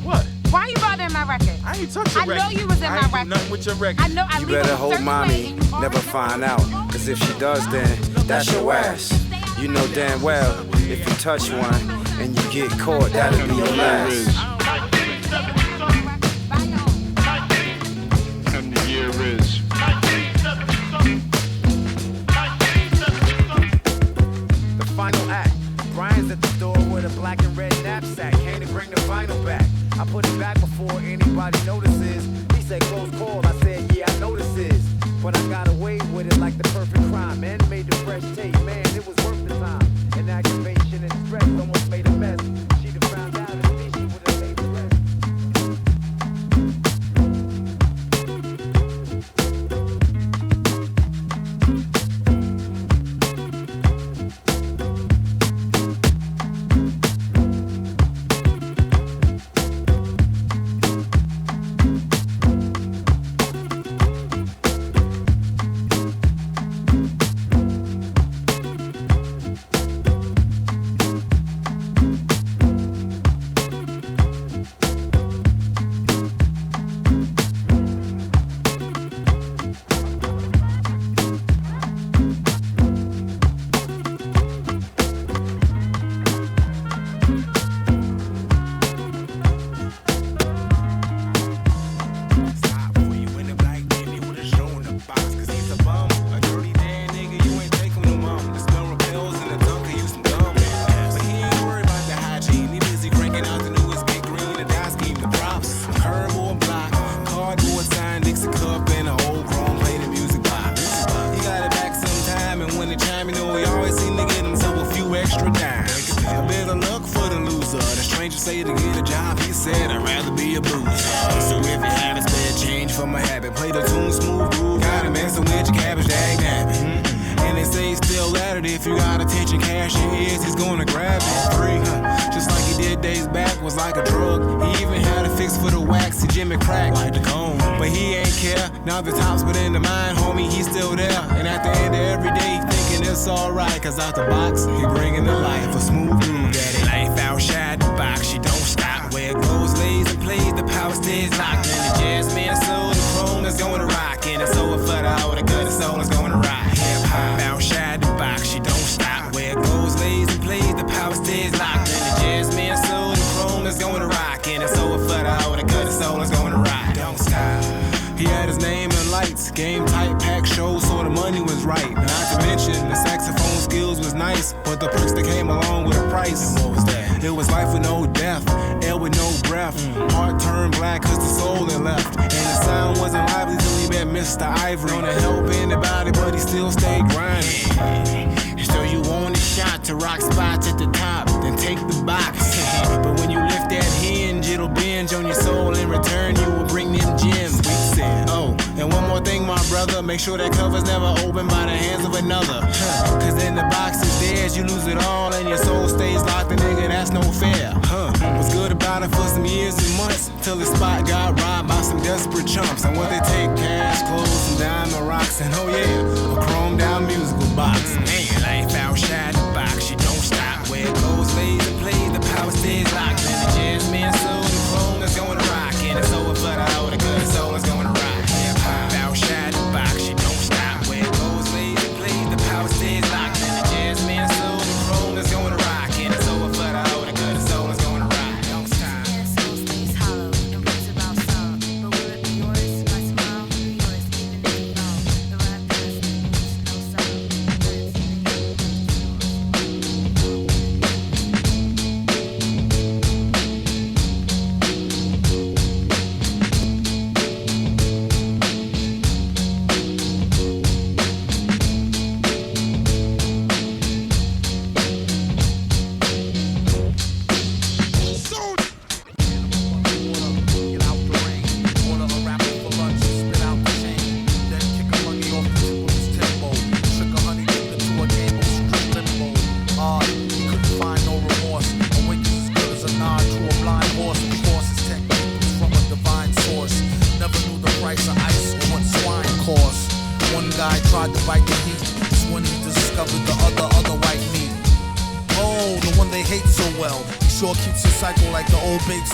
What? Why you bothering my record? I ain't touch your record. I know you was in my record. I ain't do nothing with your record. I know I You leave better it a hope certain mommy way and you never already find out. Cause if she does, then that's your ass. You know damn well, if you touch one and you get caught, that'll be your last. And the year is The final act. Brian's at the door with a black and red knapsack. Came to bring the vinyl back. I put it back before anybody notices. He said close call. I said yeah, I know this is. But I got away with it like the perfect crime. And made the fresh tape. Man, it was worth the time. And aggravation and stress almost made a mess. She'd have found out and then she would have made the rest. say to get a job, he said I'd rather be a boozer. So if you have a spare chance Play the tune smooth groove, gotta mess with your cabbage, dag nabbit. And they say still at it, if you got attention, cash your ears, he's gonna grab it. Free, just like he did days back, was like a drug. He even had a fix for the wax, he Jimmy crack like the cone. But he ain't care, now the top's within the mind, homie, he's still there. And at the end of every day, thinking it's alright, cause out the box, he bringing the life, a smooth groove, daddy. Life outside the box, she don't stop. Where it goes, lays and plays, the power stays locked. And the jazz man, soul, the chrome is going to rock. And it's over for the hour, the good soul is going to rock. Hip hop outside the box, she don't stop. Where it goes, lays and plays, the power stays locked. And the jazz man, soul, the chrome is going to rock. And it's over for the hour, the good soul is going to rock. Don't stop. He had his name in lights, game tight, pack shows, so the money was right. Not to mention the saxophone skills was nice, but the perks that came along with a price. What was that? It was life with no death, air with no breath. Heart turned black cause the soul had left. And the sound wasn't lively till he met Mr. Ivory. Gonna help anybody, but he still stayed grinding. So you want a shot to rock spots at the top, then take the box. But when you lift that hinge, it'll binge on your soul. In return, you will bring them gems. We said, oh, and one more thing, my brother, make sure that cover's never opened by the hands of another. Cause then the box is theirs, you lose it all, and your soul stays locked, and nigga, that's no fair. Was good about it for some years and months, till the spot got robbed by some desperate chumps. And what they take, cash, clothes, and diamond rocks, and oh yeah, a chromed down musical box. Man, life outside the box, she don't stop. Where it goes, lays and plays, the power stays locked. And the jazz man, soul, the chrome is going to rock. And it's over for the hour, the good soul is going to rock. Hip hop outside the box, she don't stop. Where it goes, lays and plays, the power stays locked. And the jazz man, soul, the chrome is going to rock. And it's over for the hour, the good soul is going to rock. Don't stop. Soul stays hollow and brings about sorrow. But will it be yours by tomorrow? Yours even if you know the right person needs no sorrow.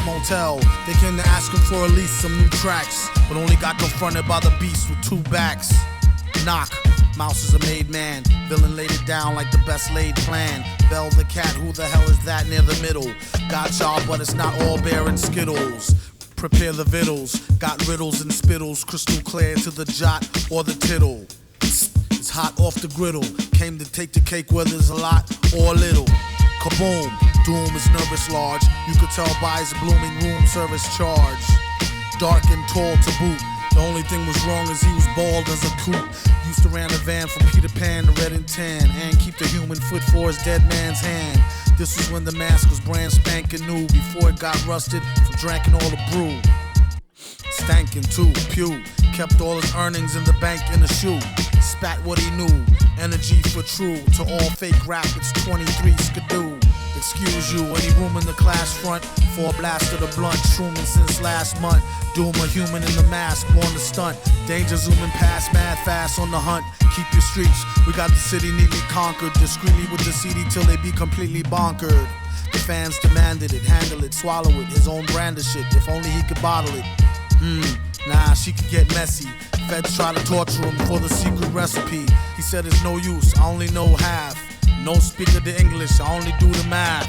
Motel. They came to ask him for at least some new tracks, but only got confronted by the beast with two backs. Knock, Mouse is a made man. Villain laid it down like the best laid plan. Bell the cat, who the hell is that near the middle? Got y'all, but it's not all bear and skittles. Prepare the vittles, got riddles and spittles, crystal clear to the jot or the tittle. It's hot off the griddle, came to take the cake whether it's a lot or a little. Kaboom, Doom is nervous large, you could tell by his blooming room service charge. Dark and tall to boot, the only thing was wrong is he was bald as a coot. Used to ran a van from Peter Pan to Red and Tan, and keep the human foot for his dead man's hand. This was when the mask was brand spanking new, before it got rusted from drinking all the brew. Stankin' too, pew, kept all his earnings in the bank in a shoe. Spat what he knew, energy for true. To all fake rap, it's 23 skidoo. Excuse you, any room in the class front for a blast of the blunt. Shrooming since last month. Doom a human in the mask, born to stunt. Danger zooming past, mad fast on the hunt. Keep your streets, we got the city neatly conquered. Discreetly with the CD till they be completely bonkered. The fans demanded it, handle it, swallow it. His own brand of shit, if only he could bottle it. Nah, she could get messy. Feds try to torture him for the secret recipe. He said it's no use, I only know half. No speaker to English, I only do the math.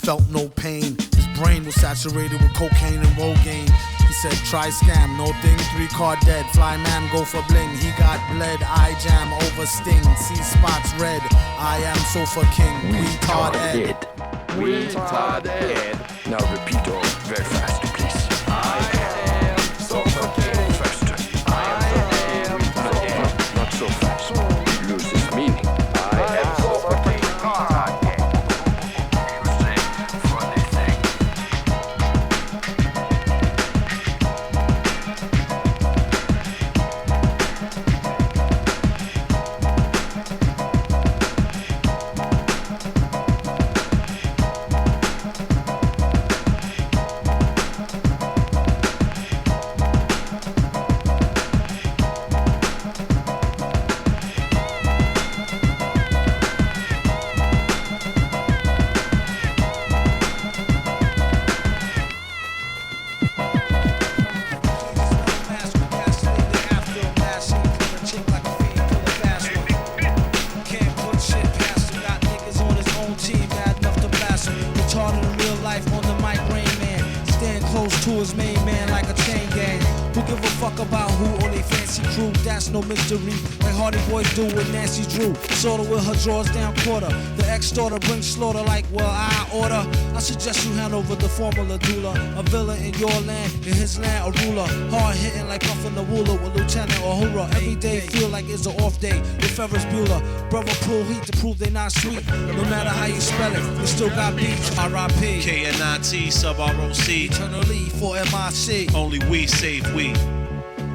Felt no pain, his brain was saturated with cocaine and Rogaine. He said try scam, no thing, 3 card dead. Fly man go for bling, he got bled. I jam over sting, see spots red. I am sofa king, retard Ed. Retard Ed. Now repeat all very fast, please. I am sofa king. Faster. I am sofa king. Not so fast. Loses meaning. I am sofa king. Retard Ed. Funny thing. fuck about who on they fancy crew, that's no mystery. Like Hardy Boys do with Nancy Drew. Sorta with her drawers down quarter. The ex-daughter brings slaughter like, well, I order. I suggest you hand over the formula doula. A villain in your land, in his land, a ruler. Hard hitting like Puffin the Wooler with Lieutenant Uhura. Every day feel like it's an off day with Ferris Bueller. Brother pull heat to prove they not sweet. No matter how you spell it, they still got beats. R.I.P. K-N-I-T, sub-R-O-C. Eternally for M.I.C. Only we save we.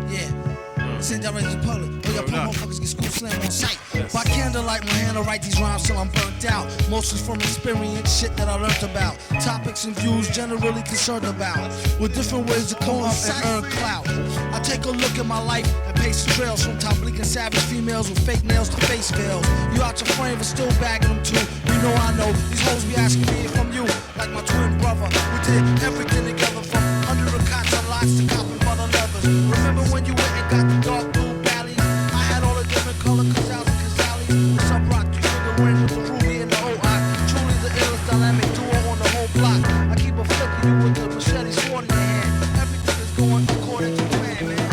Yeah. Send that right to the public. Oh, y'all poor motherfuckers get school slam on sight. By candlelight, my hand to write these rhymes till I'm burnt out. Mostly from experience, shit that I learned about. Topics and views generally concerned about. With different ways to come up and earn clout. I take a look at my life and pace the trails. From top bleak and savage females with fake nails to face veils. You out your frame but still bagging them too. You know I know, these hoes be asking me from you. Like my twin brother, we did everything together. From under the cots and lots to cop and butter leathers. Remember when you went and got the dark blue valleys? I had all the different color Casals and Casales. With some rock, you sugar ring with the ruby and the O.I. Truly the illest dynamic duo on the whole block. I keep a flicking you with the machete sword in your hand. Everything is going according to plan, man.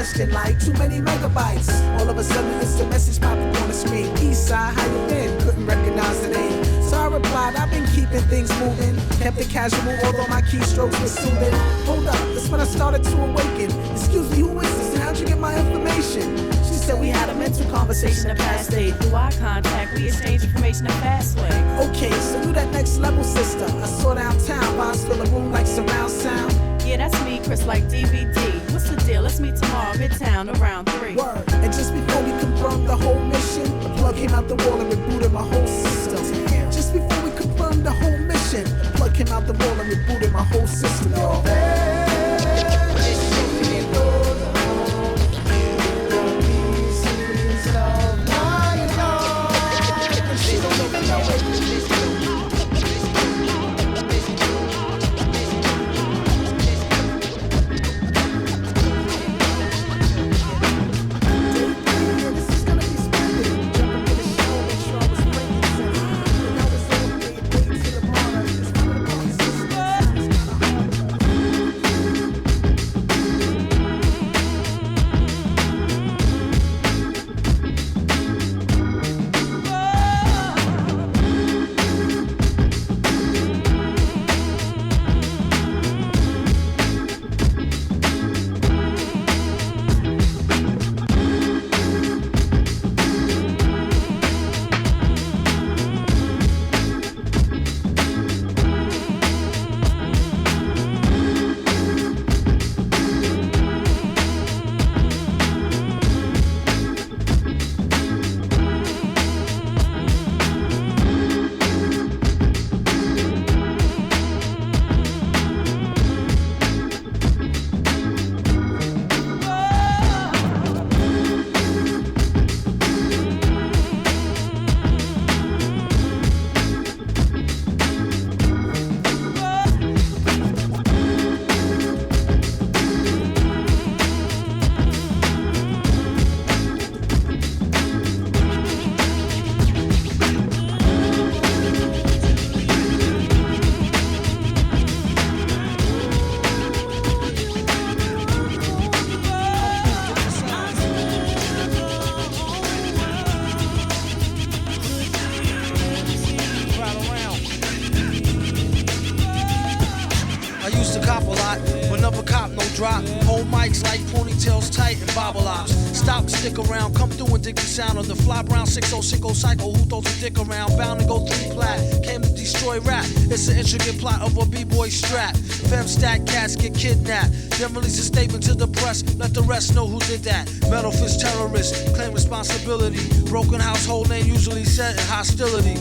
congestion like too many megabytes. All of a sudden it's a message popping on the screen. Eastside, how you been? Couldn't recognize the name. So I replied, I've been keeping things moving. Kept it casual, although my keystrokes were soothing. Hold up, that's when I started to awaken. Excuse me, who is this and how'd you get my information? She said we had a mental conversation in past day. Through eye contact, we exchange information a fast way. Okay, so you that next level sister. I saw downtown, vibes fill the room like surround sound. Yeah, that's me, Chris, like DVD. What's the deal? Let's meet tomorrow, Midtown, around 3. Word. And just before we confirmed the whole mission, the plug came out the wall and rebooted my whole system. Just before we confirmed the whole mission, the plug came out the wall and rebooted my whole system, y'all. Stick around, come through and dig the sound of the fly brown 6060 cycle who throws a dick around, bound to go 3 plat. Came to destroy rap. It's an intricate plot of a b-boy strap. Fem stack cats get kidnapped. Then release a statement to the press. Let the rest know who did that. Metal fist terrorist, claim responsibility. Broken household name usually set in hostility.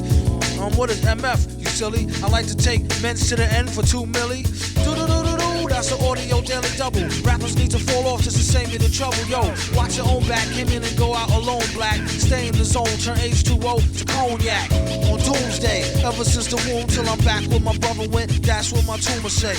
What is MF? You silly. I like to take men's to the end for 2 milli. Do-do-do-do-do. That's an audio daily double. Rappers need to fall off just to save me the trouble. Yo, watch your own back. Came in and go out alone, black. Stay in the zone, turn H2O to cognac. On Doomsday, ever since the womb till I'm back where my brother went. That's what my tumor say.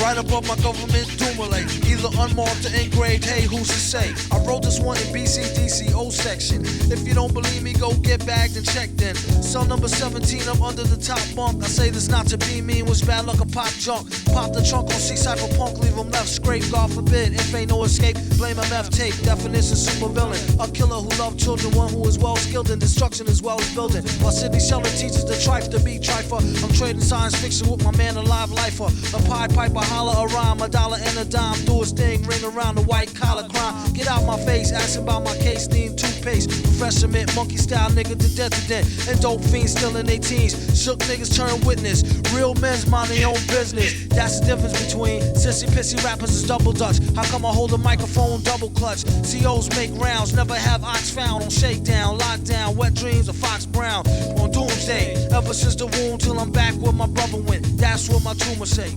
Right above my government Dumile, either unmarked or engraved, hey, who's to say? I wrote this one in BCDCO section. If you don't believe me, go get bagged and checked in. Cell number 17, I'm under the top bunk. I say this not to be mean, was bad luck a pop junk. Pop the trunk on C-Cypher punk, leave him left scrape, God forbid. If ain't no escape, blame MF tape. Definition super villain, a killer who loved children, one who is well skilled in destruction as well as building. While Sidney Sheldon teaches the trife to be trifer, I'm trading science fiction with my man, a live lifer. A Pied Piper, holler a rhyme, $1 and a dime, do his thing, ring around the white collar crime. Get out my face, asking about my case, need toothpaste, refreshment, monkey style nigga to death to death, and dope fiends still in their teens. Shook niggas turn witness, real men's mind their own business. That's the difference between sissy pissy rappers is double dutch. How come I hold a microphone double clutch? COs make rounds, never have ox found on shakedown, lockdown, wet dreams of Fox Brown. On Doomsday, ever since the womb till I'm back where my brother went. That's what my tumor say.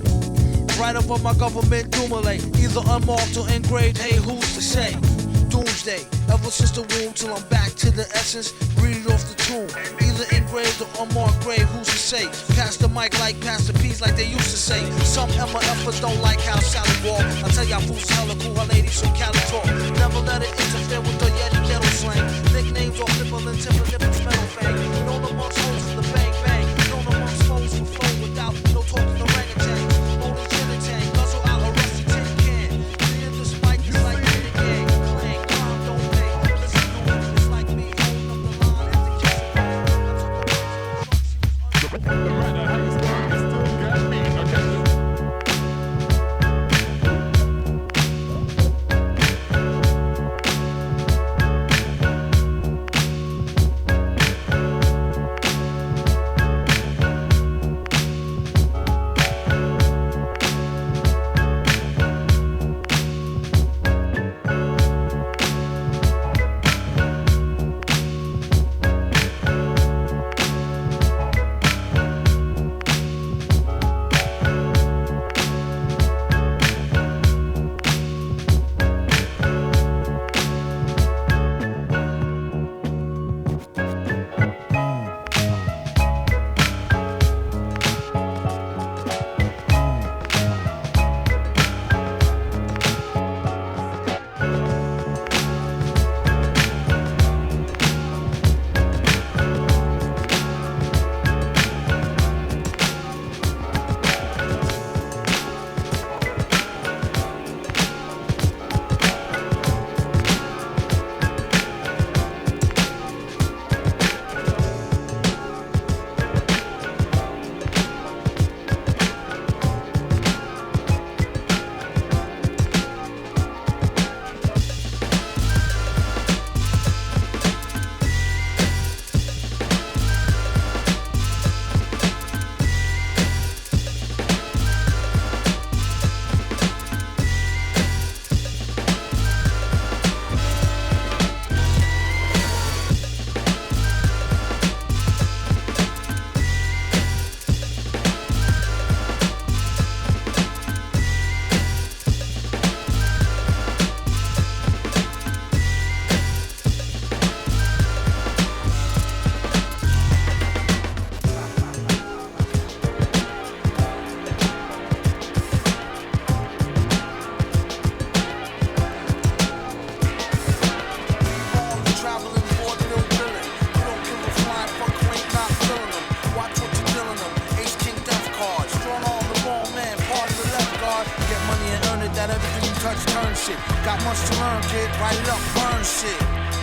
Right above my government Dumile, either unmarked or engraved, hey, who's to say? Doomsday, ever since the womb till I'm back to the essence, read it off the tomb. Either engraved or unmarked grave, who's to say? Pass the mic like Pastor P's like they used to say. Some MFers don't like how Sally walk. I tell y'all fools hella cool, her ladies from Cali talk. Never let it interfere with the Yeti ghetto slang. Nicknames off nipple and tip of nipples, metal fang. Known amongst hoes for the bang bang. Known amongst foes for flow without no talking the orangutan. Only gin and tang, guzzle out a rusty tin can. Clear the spike is like in the gang. Clang, crime don't pay. Listen to it, it's like me holding up the line at the kitchen. everything you touch turn shit. Got much to learn, kid. Write it up, burn shit.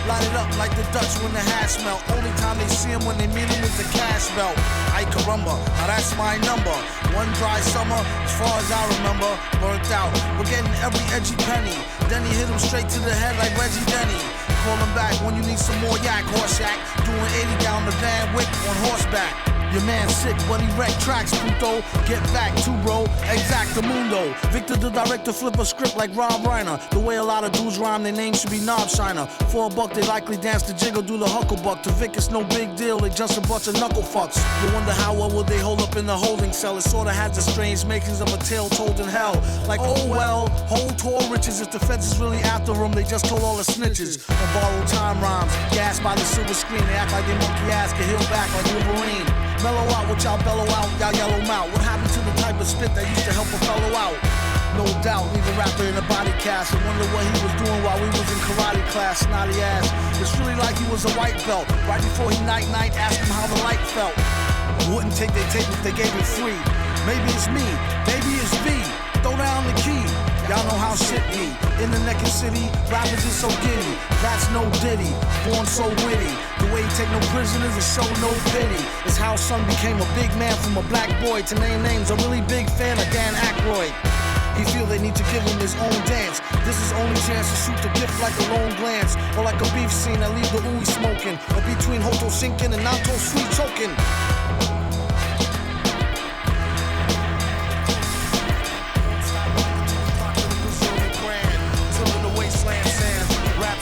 Light it up like the Dutch when the hash melt. Only time they see him when they meet him with the cash belt. Ay caramba, now that's my number. One dry summer, as far as I remember, burnt out. We're getting every edgy penny. Then he hit him straight to the head like Reggie Denny. Call him back when you need some more yak, horse yak. Doing 80 down the Van Wick on horseback. Your man sick, but he wrecked tracks, puto. Get back to bro, exactamundo. Victor the director flip a script like Rob Reiner. The way a lot of dudes rhyme, their name should be Knob Shiner. For $1, they likely dance the jiggle, do the hucklebuck. To Vic, it's no big deal, they just a bunch of knuckle fucks. You wonder how well will they hold up in the holding cell. It sorta has the strange makings of a tale told in hell. Like, oh well, hold tall riches. If the feds is really after them, they just told all the snitches. On borrowed time rhymes, gassed by the silver screen. They act like they monkey ass can heal back like Wolverine. Mellow out, what y'all bellow out, y'all yellow mouth. What happened to the type of spit that used to help a fellow out? No doubt, leave a rapper in a body cast. I wonder what he was doing while we was in karate class, snotty ass. It's really like he was a white belt. Right before he night-night, asked him how the light felt. Wouldn't take their tape if they gave it free. Maybe it's me, maybe it's V. Throw down the key. Y'all know how shit be. In the naked city, rappers is so giddy. That's no ditty, born so witty. The way he take no prisoners and show no pity. It's how son became a big man from a black boy. To name names, a really big fan of Dan Aykroyd. He feel they need to give him his own dance. This is only chance to shoot the gift like a lone glance. Or like a beef scene that leave the ooey smoking. Or between Hoto sinking and Nato sweet choking.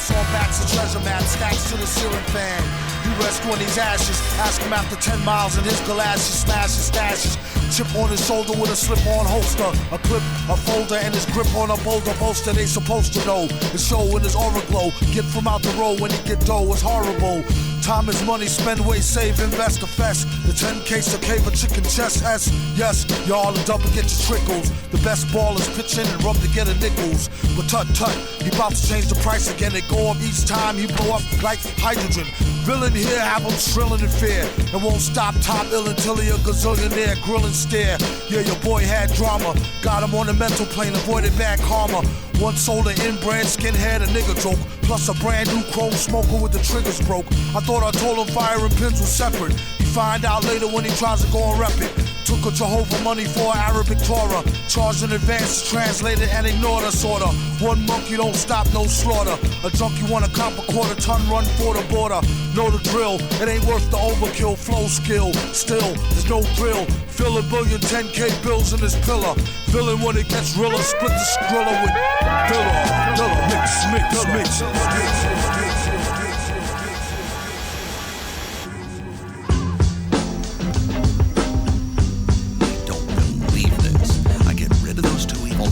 On backs of treasure map, stacks to the ceiling fan. You rest on these ashes, ask him after 10 miles in his galoshes, smashes, stashes. Chip on his shoulder with a slip-on holster, a clip, a folder, and his grip on a boulder bolster. They supposed to know his show in his aura glow. Get from out the road when he get dough, it's horrible. Time is money, spend, waste, save, invest, the fest. The 10 case of cave, a chicken chest, S. Yes, y'all the double get your trickles. The best ballers pitch in and rub to get a nickels. But tut, he about to change the price again. They go up each time, he blow up like hydrogen. Villain here, have him shrilling in fear. And won't stop top ill until he a gazillionaire, grill and stare. Yeah, your boy had drama. Got him on the mental plane, avoided bad karma. One sold an inbred skinhead, a nigga joke. Plus a brand new chrome smoker with the triggers broke. I thought I told him fire and pins was separate. He find out later when he tries to go and rep it. Took a Jehovah money for an Arabic Torah. Charged in advance to translate it and ignored us order. One monkey don't stop, no slaughter. A junkie want a cop a quarter ton run for the border. Know the drill, it ain't worth the overkill. Flow skill, still, there's no thrill. Fill a billion 10K bills in this pillar. Villain when it gets realer, split the skrilla with Dilla. Mix.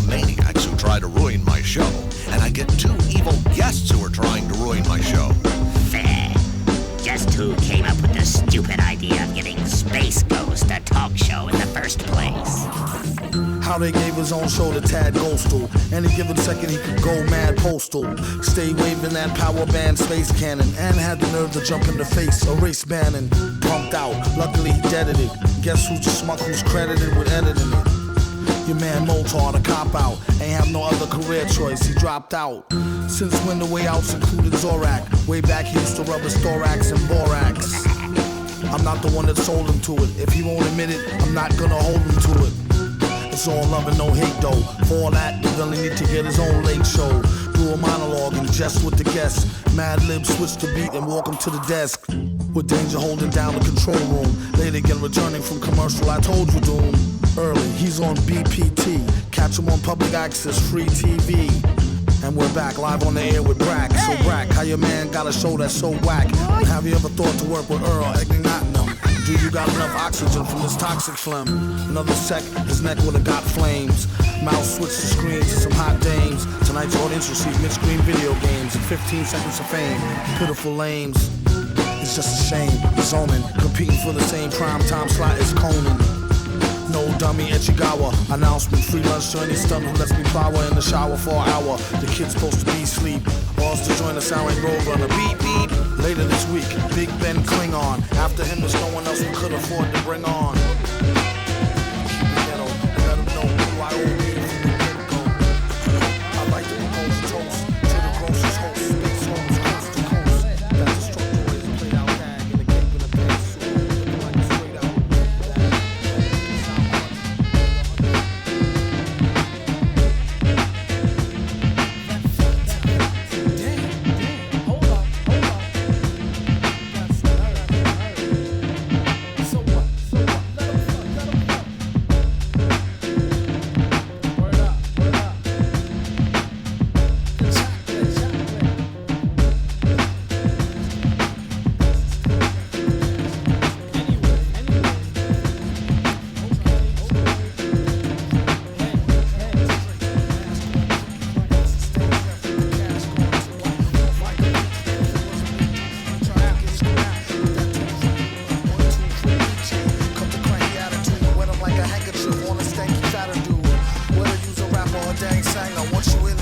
Maniacs who try to ruin my show, and I get 2 evil guests who are trying to ruin my show. Fair. Just who came up with the stupid idea of giving Space Ghost a talk show in the first place? How they gave his own show to Tad Ghostal. Any given second he could go mad postal. Stay waving that power band space cannon. And had the nerve to jump in the face, erase Bannon. Pumped out, luckily he deaded it. Guess who's the schmuck who's credited with editing it? Your man Moltar, the cop out, ain't have no other career choice, he dropped out. Since when the way outs included Zorak. Way back he used to rub his thorax and borax. I'm not the one that sold him to it. If he won't admit it, I'm not gonna hold him to it. It's all love and no hate though. For all that, the villain need to get his own late show. Do a monologue and jest with the guests. Madlib switch the beat and walk him to the desk. With Danger holding down the control room. Later again returning from commercial, I told you Doom. Early, he's on BPT. Catch him on public access, free TV. And we're back live on the air with Brack. So Brack, how your man got a show that's so whack? Have you ever thought to work with Earl? Ignatinum? Do you got enough oxygen from this toxic phlegm? Another sec, his neck would've got flames. Mouse switched the screens to some hot dames. Tonight's audience received mid-screen video games and 15 seconds of fame. Pitiful lames. It's just a shame. Zoning, competing for the same prime time slot as Conan. No dummy Echigawa. Announcement, free lunch to any stun who lets me power in the shower for an hour. The kid's supposed to be asleep. Balls to join the sound like Roadrunner. Beep, beep. Later this week, Big Ben Klingon. After him, there's no one else we could afford to bring on. Keep it ghetto, let them know who I owe you from the get-go.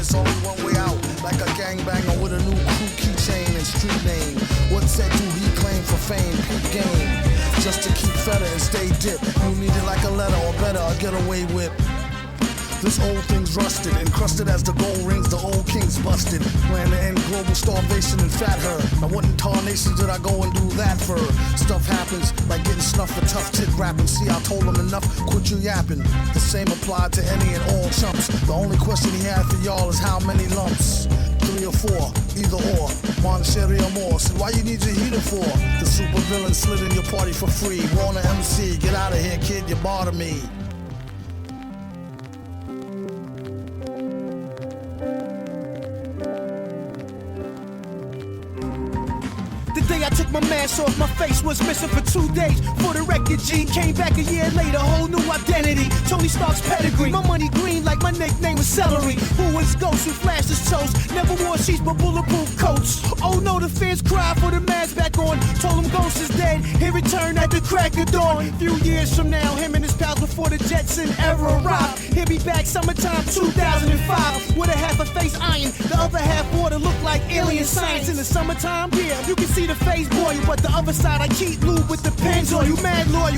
it's only one way out. Like a gangbanger with a new crew keychain and street name. What said do he claim for fame? Peak game. Just to keep feta and stay dipped. You need it like a letter or better, a getaway whip. This old thing's rusted, encrusted as the gold rings, the old king's busted. Plan to end global starvation and fat her. Now what in tarnation did I go and do that for? Stuff happens, like getting snuffed for tough tit rapping. See, I told him enough, quit you yapping. The same applied to any and all chumps. The only question he had for y'all is how many lumps? 3 or 4, either or, Monetary or more. So why you need your heater for? The super villain slid in your party for free. Warner MC, get out of here, kid, you bother me. I took my mask off, my face was missing for 2 days. For the record, G came back a year later, whole new identity. Tony Stark's pedigree, my money green like my nickname was Celery. Who was Ghost who flashed his toast? Never wore sheets but bulletproof coats. Oh no, the fans cried for the mask back on. Told him Ghost is dead, he returned at the crack of dawn. Few years from now, him and his pals before the Jetson era arrived. He'll be back summertime 2005 with a half a face iron, the other half water look like alien science. In the summertime, yeah, you can see the face boy, but the other side I keep lube with the pens on you, mad loyal.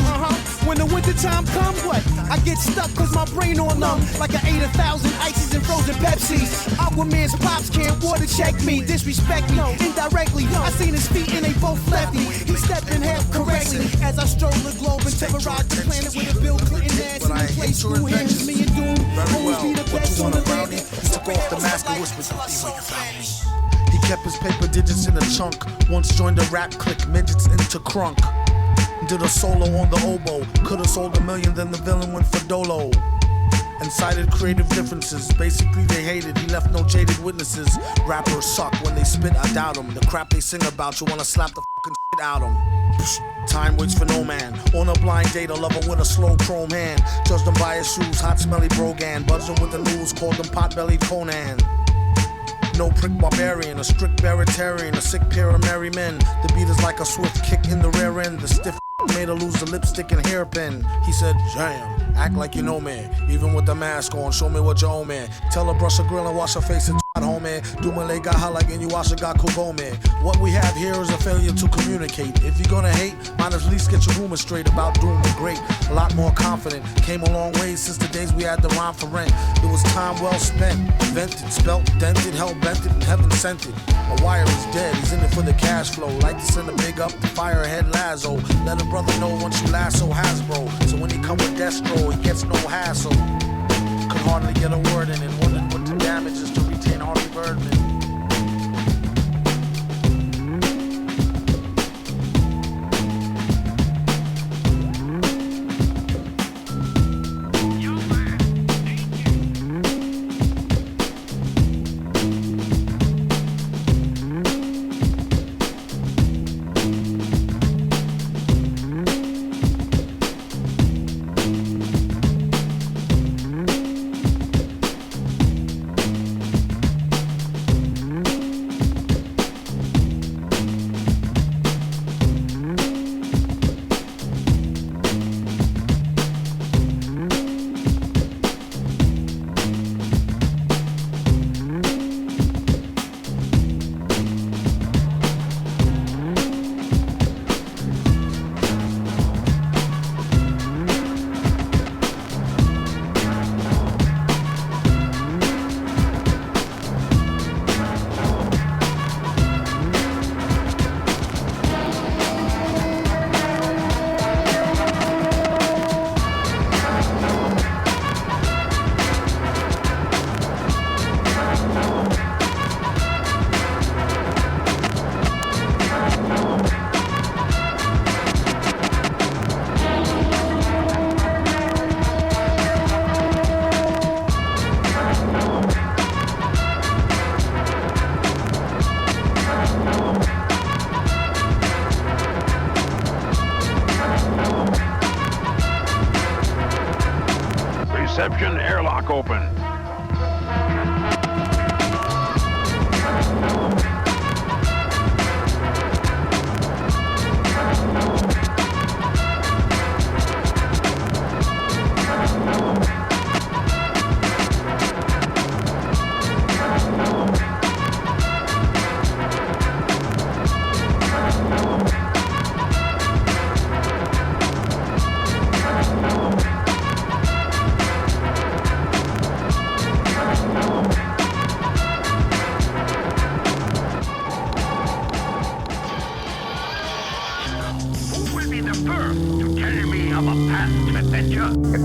When the winter time come, what? I get stuck cause my brain on numb, like I ate 1,000 ices and frozen Pepsis. Aquaman's pops can't water check me, disrespect me indirectly. I seen his feet and they both left me. He stepped in half correctly as I stroll the globe and terrorize the planet with a Bill Clinton ass in the place. Who hands me and Doom? Always be the best on the planet. Took off the mask and whispered, "See where you found me." He kept his paper digits in a chunk. Once joined a rap clique, midgets into crunk. Did a solo on the oboe. Could've sold $1 million, then the villain went for dolo. And cited creative differences. Basically they hated, he left no jaded witnesses. Rappers suck, when they spit I doubt them. The crap they sing about, you wanna slap the fucking shit out them. Time waits for no man. On a blind date, a lover with a slow chrome hand. Judged him by his shoes, hot smelly brogan. Buzzed him with the news, called him pot-bellied Conan. No prick barbarian, a strict baritarian, a sick pair of merry men. The beat is like a swift kick in the rear end. The stiff made her lose the lipstick and hairpin. He said, "Jam, act like you know me. Even with the mask on, show me what you owe me. Tell her brush her grill and wash her face and homie. Dumile got her like Inuyasha got Kogome. What we have here is a failure to communicate. If you're gonna hate, might at least get your rumors straight about Doom the Great. A lot more confident. Came a long way since the days we had the rhyme for rent. It was time well spent. Invented, spelt, dented, hell bent it, and heaven sent it. A wire is dead, he's in it for the cash flow. Like to send a big up to Firehead Lazo. Let a brother know once you lasso Hasbro. So when he come with Destro, he gets no hassle. Could hardly get a word in and wondered what the damage is to retain Harvey Birdman.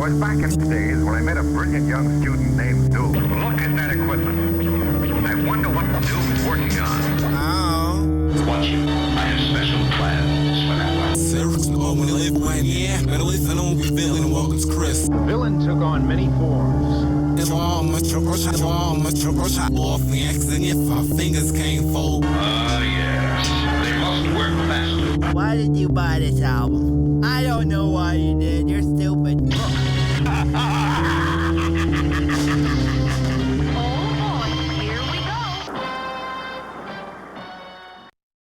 was back in the days when I met a brilliant young student named Doom. Look at that equipment. I wonder what Doom's working on. Watch you. I have special plans for that one. Serious no when you live one, yeah. Better listen on we villain and welcomes Chris. The villain took on many forms. It's all much off the X, and if our fingers can't fold. Yes. They must work faster. Why did you buy this album? I don't know why you did. You're stupid.